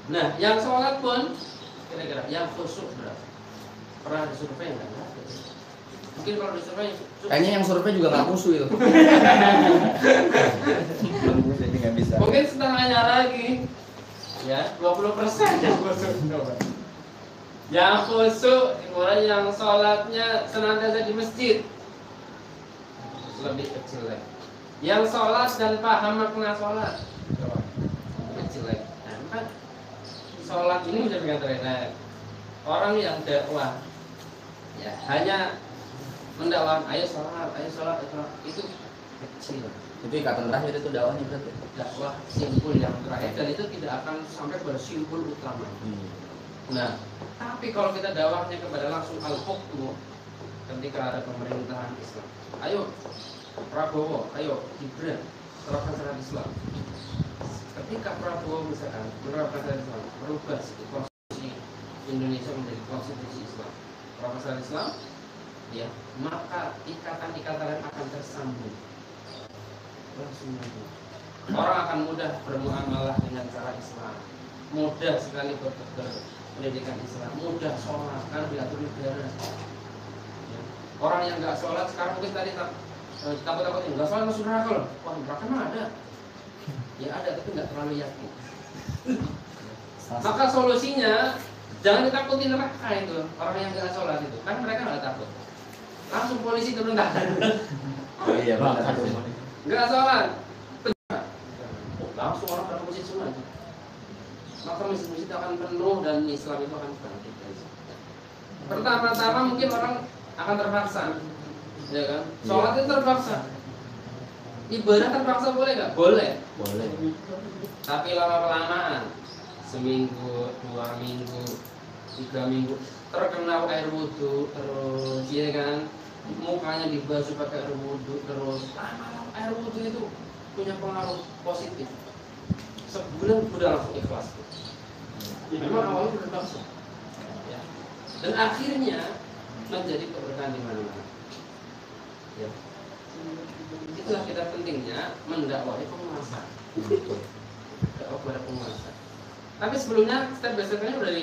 Nah, yang sholat pun kira-kira yang khusyuk berapa? Pernah disurvei nggak? Mungkin kalau disurvei Kayaknya yang survei juga nggak musuh itu. Jadi nggak bisa. mungkin setengahnya lagi, ya 20% yang khusyuk. Yang khusyuk, kemudian yang sholatnya senantiasa di masjid lebih kecil lagi. Yang sholat dan paham makna sholat lebih kecil lagi. Nah, kan sholat ini bisa dikatakan orang yang dakwah, ya hanya mendakwah, ayo sholat, itu kecil. Itu ikatan terakhir itu dakwahnya berarti. Dakwah simpul yang terakhir, dan itu tidak akan sampai bersimpul utama. Nah, tapi kalau kita dakwahnya kepada langsung al-hukmu, ketika ada pemerintahan Islam, ayo Prabowo, ayo Gibran, terapkan syariat Islam. Ketika Prabowo misalkan menerapkan syariat Islam, merubah konstitusi Indonesia menjadi konstitusi Islam, terapkan syariat Islam, ya, maka ikatan-ikatan akan tersambung. Orang akan mudah bermuamalah dengan cara Islam, mudah sekali berpendidikan Islam, mudah sholat kan diatur negara. Ya. Orang yang nggak sholat sekarang mungkin tadi takut-takut nggak sholat masuk neraka loh. Wah, neraka mah ada. Ya ada, tapi nggak terlalu yakin. Maka solusinya jangan ditakuti neraka itu orang yang nggak sholat itu, kan mereka nggak takut. Langsung polisi turun tangan. Oh iya, benar. Nggak sholat, langsung orang pada posisi semua. Maka masjid-masjid akan penuh dan Islam itu akan bangkit. Pertama-tama mungkin orang akan terpaksa, ya kan? Sholat itu terpaksa. Ibadah terpaksa boleh nggak? Boleh. Boleh. Tapi lama-kelamaan, seminggu, 2 minggu, 3 minggu, terkena air wudhu terus, ya kan? Mukanya dibasuh pakai air wudhu terus. Lama-lama air wudhu itu punya pengaruh positif. Sebulan udah langsung ikhlas. Memang awalnya terpaksa. Ya. Dan akhirnya menjadi keberkahan di mana-mana. Ya. Itulah kita pentingnya mendakwahi penguasa. Dakwah kepada penguasa. Tapi sebelumnya step by step-nya udah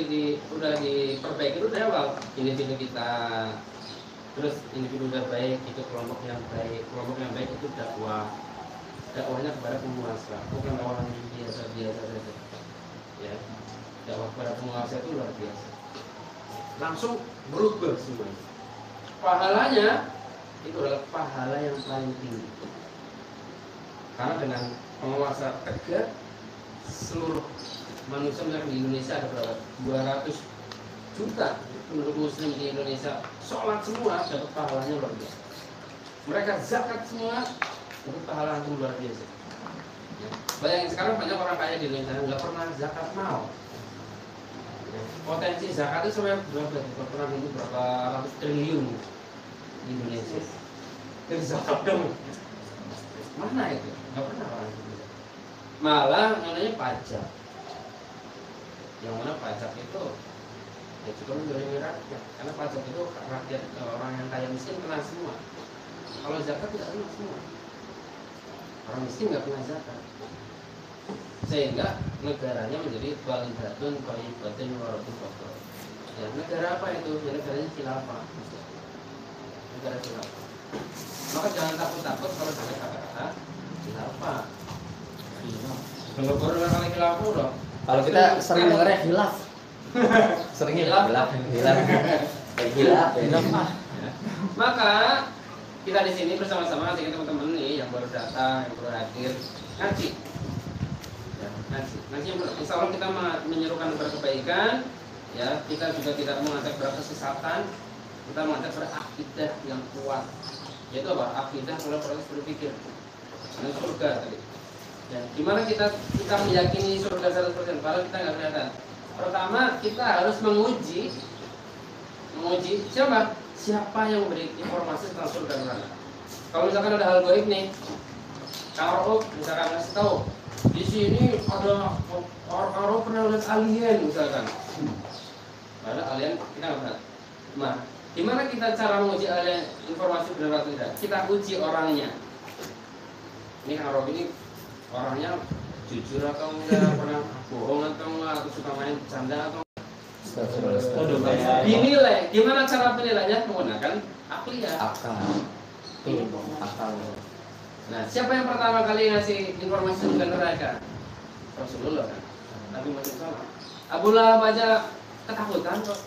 diperbaiki itu dari awal. Individu kita, terus individu udah baik itu kelompok yang baik itu dakwahnya kepada penguasa, bukan dakwah yang biasa saja. Ya, dakwah kepada penguasa itu luar biasa. Langsung berubah semuanya. Pahalanya itu adalah pahala yang paling tinggi. Karena dengan penguasa tegak, seluruh manusia di Indonesia ada berapa? 200 juta penduduk muslim di Indonesia, sholat semua dapat pahalanya luar biasa. Mereka zakat semua dapat pahala yang luar biasa. Ya. Bayangin sekarang banyak orang kaya di Indonesia nggak pernah zakat mau. Ya. Potensi zakat itu sampai berapa ratus triliun di Indonesia. Dari zakat dong. Mana itu? Nggak pernah orang itu. Malah namanya pajak. Yang mana pajak itu ya juga mengurangi rakyat, karena pajak itu rakyat orang yang kaya miskin kena semua. Kalau zakat tidak kena semua. Orang miskin nggak kena zakat, sehingga negaranya menjadi walidatun thayyibatun waradun kotor. Ya, negara apa itu? Ya, negaranya khilafah. Negara khilafah. Maka jangan takut-takut kalau dengar kata-kata khilafah. Kalau baru kali khilafah dong. Kalau kita sering dengarnya hilaf. Seringnya hilaf. Maka kita di sini bersama-sama dengan teman-teman nih yang baru datang, yang baru hadir, ngaji. Ya, ngaji yang insya Allah kita menyerukan kepada kebaikan, ya kita juga tidak mengajak kepada kesesatan, kita mengajak kepada akidah yang kuat. Yaitu apa? Akidah adalah proses berpikir. Dan surga tadi. Ya, gimana kita meyakini surga 100% kalau kita nggak kelihatan? Pertama kita harus menguji siapa yang memberi informasi tentang surga neraka. Kalau misalkan ada hal gaib nih, Kang Rob misalkan ngasih tahu di sini ada orang pernah lihat alien misalkan, ada alien kita nggak pernah. Nah, gimana kita cara menguji alien informasi benar atau tidak? Kita uji orangnya. Ini Kang Rob ini orangnya jujur atau enggak, pernah bohong atau enggak, atau suka main bercanda atau enggak. Dinilai, gimana cara penilainya? Menggunakan akal. Nah, siapa yang pertama kali ngasih informasi tentang neraka? Rasulullah kan? Nabi Muhammad SAW. Abu Lahab aja ketakutan kok.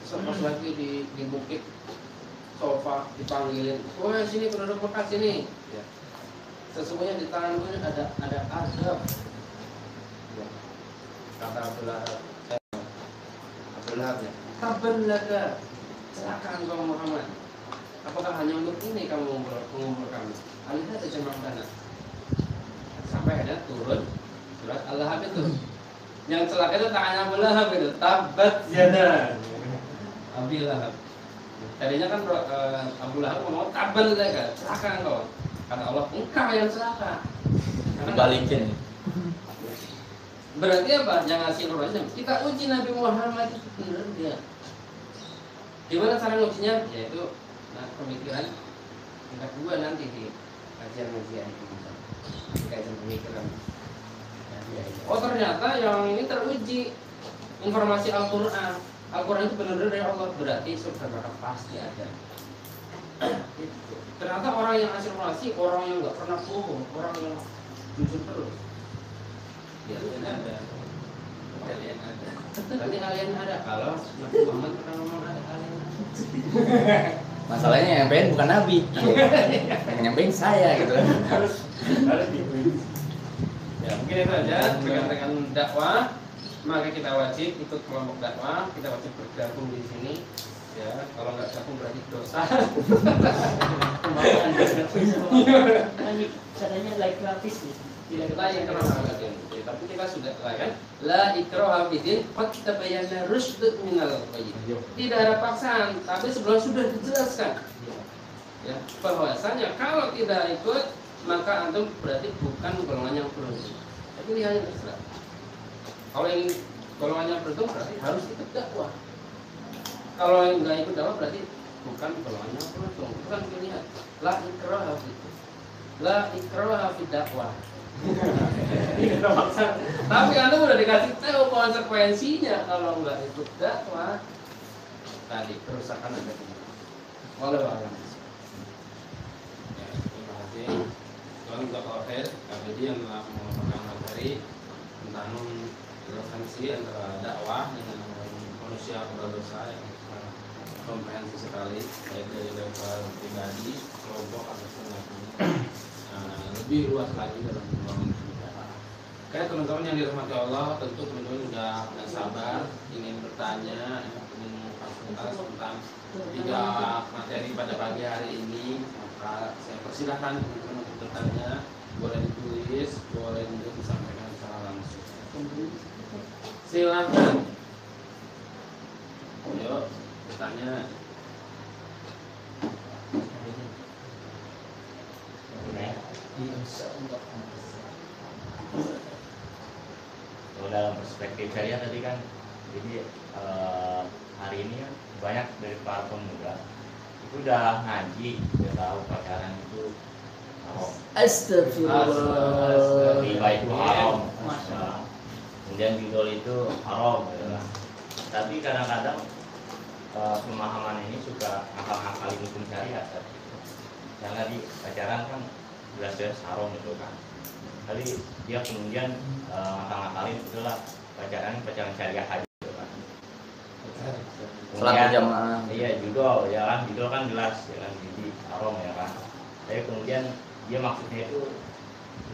Pas lagi di bukit sofa dipanggilin, wah sini penduduk Mekah sini. Ya. Sesungguhnya di tanganku ini ada azab. Ya. Kata Abu Lahab ya, tabban laka, celaka engkau Muhammad. Apakah hanya untuk ini kamu mengumpul kami? Alihah terjemah tanah. Sampai ada turun surat Al-Lahab itu. Yang celaka itu tangannya Abu Lahab itu, tabbat yada Abi Lahab. Tadinya kan Abu Lahab ngomong tabban laka, celaka engkau. Kata Allah, engkau yang celaka. Balikin. Berarti apa? Yang ngasih informasi kita uji Nabi Muhammad itu benar dia. Gimana cara ngujinya? Yaitu pemikiran yang kedua nanti di kajian-kajian kajian pemikiran. Oh ternyata yang ini teruji informasi Al-Quran. Al-Quran itu benar-benar dari Allah, berarti surga neraka pasti ada. Ternyata orang yang ngasih informasi orang yang nggak pernah bohong, orang yang jujur terus. Alien ada. Berarti alien ada. Kalau Nabi Muhammad pernah ngomong ada alien. Masalahnya yang pengen bukan Nabi. Yang nyampein saya gitu. Harus gitu. Ya mungkin itu aja rekan-rekan dakwah. maka kita wajib ikut kelompok dakwah, kita wajib bergabung di sini. Ya, kalau nggak gabung berarti dosa. Caranya like gratis nih. Tidak La ikraha fiddin. Tapi kita sudah kan? La ikraha fiddin, qad tabayyana rusydu minal ghayy. Tidak ada paksaan, tapi sebelum sudah dijelaskan. Ya, bahwasanya kalau tidak ikut maka antum berarti bukan golongan yang beruntung. Tapi pilihannya terserah. Kalau ingin golongan yang beruntung berarti harus ikut dakwah. Kalau yang nggak ikut dakwah berarti bukan golongan yang beruntung. Bukan pilihan. La ikraha fiddin. La ikraha fid dakwah. Tapi anda udah dikasih tahu konsekuensinya kalau nggak ikut dakwah tadi kerusakan ada di mana. Walau alam. Terima kasih. Tuhan Zakir KBD yang telah mengumpulkan materi tentang relevansi antara dakwah dengan manusia berdosa yang komprehensif sekali, baik dari level pribadi, kelompok atau semacamnya. Lebih luas lagi dalam pembangunan negara. Oke, teman-teman yang dirahmati Allah, tentu teman-teman sudah sabar ingin bertanya, ingin konsultasi tentang 3 materi pada pagi hari ini. Maka saya persilahkan teman-teman untuk bertanya, boleh ditulis, boleh juga disampaikan secara langsung. Silakan. Yuk, bertanya. Kalau dalam perspektif saya tadi kan, jadi hari ini kan banyak dari para pemuda itu udah ngaji, udah tahu pacaran itu haram, Astagfirullah. riba itu haram, kemudian judul itu haram, gitu kan. Tapi kadang-kadang pemahaman ini suka ngakal-ngakalin hukum syariat. Misalnya di pacaran kan jelas-jelas haram gitu kan. Tapi dia kemudian ngakal-ngakalin itulah pacaran syariah aja gitu kan. Sholat berjamaah. Iya, judul ya kan, judul kan jelas ya kan, jadi haram ya kan. Tapi kemudian dia maksudnya itu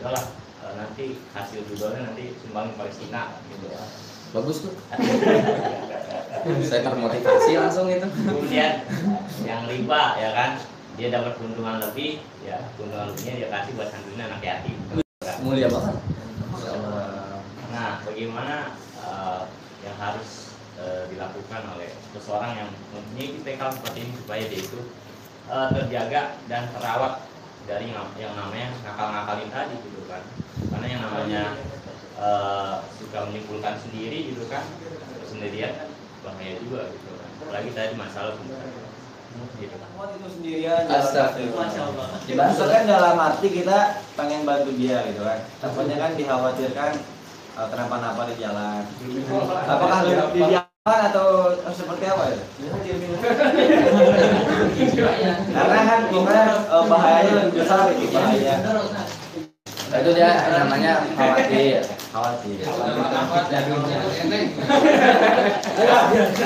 udahlah nanti hasil judulnya nanti sumbangin Palestina gitu ya. Bagus tuh. Saya termotivasi langsung itu. Kemudian yang riba ya kan, dia dapat keuntungan lebih, ya keuntungan lebihnya dia kasih buat santunin anak yatim. Mulia banget. Nah, bagaimana yang harus dilakukan oleh seseorang yang mempunyai tipikal seperti ini supaya dia itu terjaga dan terawat dari yang namanya ngakal-ngakalin tadi gitu kan. Karena yang namanya suka menyimpulkan sendiri gitu kan, sendirian kan bahaya juga gitu kan. Apalagi tadi masalah gitu kan. Itu sendirian. Astagfirullah. Dibantu kan dalam arti kita pengen bantu dia gitu kan. Takutnya kan dikhawatirkan kenapa-napa di jalan. Apakah di jalan atau seperti apa ya? Karena kan bahayanya lebih besar itu bahaya. Itu dia namanya khawatir.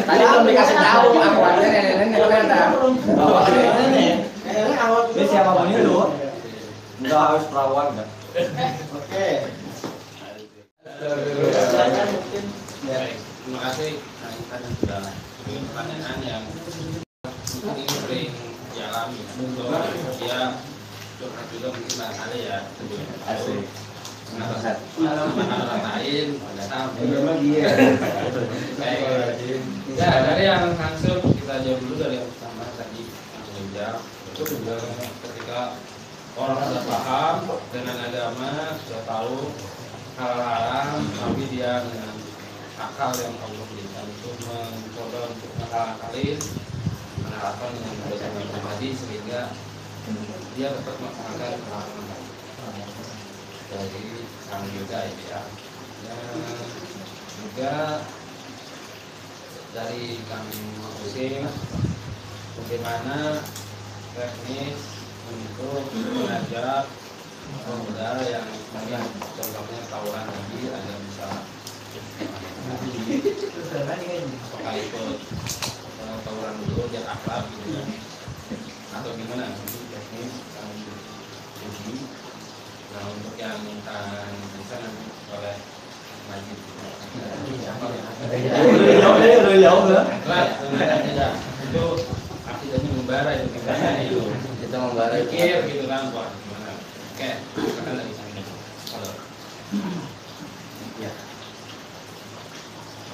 Tadi belum dikasih tahu khawatir nenek itu kan tahu. Ini siapapun itu nggak harus perawan kan. Oke. Terima kasih. Nah, ini kan sudah pertanyaan yang ini sering dialami. Dia curhat juga mungkin barangkali ya. Asik. Orang lain, ya dari yang langsung kita jawab dulu dari yang pertama tadi yang jawab itu juga ketika orang sudah paham dengan agama, sudah tahu hal haram, tapi dia dengan akal yang Allah berikan itu mencoba untuk ngakal-ngakalin, menerapkan dengan kebiasaan pribadi sehingga dia tetap melaksanakan hal-hal. Jadi sama juga ya. Juga dari Kang Husin, bagaimana teknis untuk mengajak pemuda yang mungkin contohnya tawuran lagi ada bisa apakah ikut tawuran dulu biar akrab gitu kan, atau gimana teknis uji. Nah untuk yang bisa nanti oleh Itu akidahnya membara itu gimana itu? Kita membara Pikir gitu kan, wah gimana? Oke, silakan dari sini. Halo. Ya.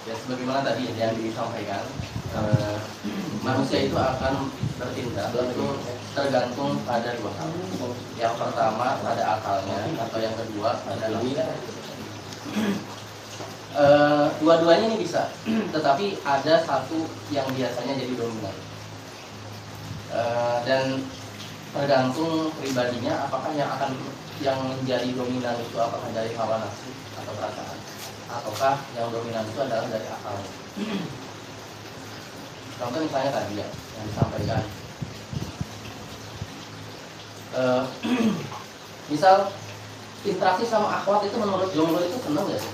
Ya sebagaimana tadi yang disampaikan, manusia itu akan bertindak itu tergantung pada dua hal. Yang pertama pada akalnya, atau yang kedua pada nafsunya. Dua-duanya ini bisa, tetapi ada satu yang biasanya jadi dominan. Dan tergantung pribadinya, apakah yang menjadi dominan itu apakah dari hawa nafsu atau perasaan, ataukah yang dominan itu adalah dari akal. Contoh misalnya tadi ya yang disampaikan, misal interaksi sama akhwat itu menurut jomblo itu senang gak sih?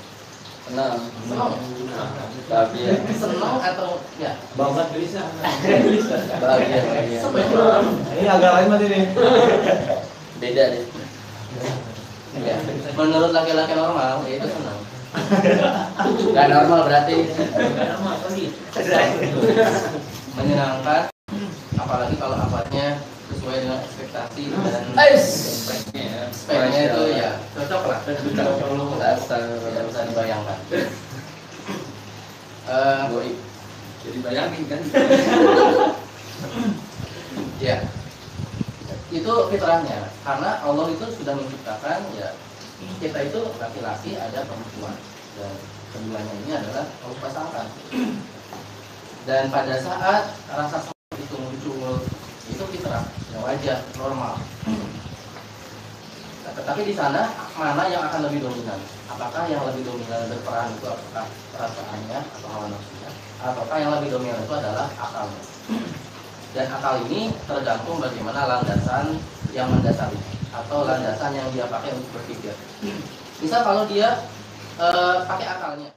Senang. Senang. Tapi ya Senang atau ya? Bangsa gelisah. bahagia. Sebenarnya Ini agak lain mati nih. Beda deh. ya, menurut laki-laki normal ya itu senang. Gak normal berarti. Menyenangkan, apalagi kalau akhwatnya sesuai dengan ekspektasi dan speknya itu ya cocok lah. Tidak bisa dibayangkan. Jadi bayangin kan. Ya, itu fitrahnya. Karena Allah itu sudah menciptakan ya kita itu laki-laki ada perempuan dan keduanya ini adalah pasangan. Dan pada saat rasa seperti itu muncul, itu fitrah, yang wajar, normal. Tetapi di sana mana yang akan lebih dominan? Apakah yang lebih dominan berperan itu apakah perasaannya atau hawa nafsunya, ataukah yang lebih dominan itu adalah akalnya? Dan akal ini tergantung bagaimana landasan yang mendasari atau landasan yang dia pakai untuk berpikir. Misal kalau dia pakai akalnya,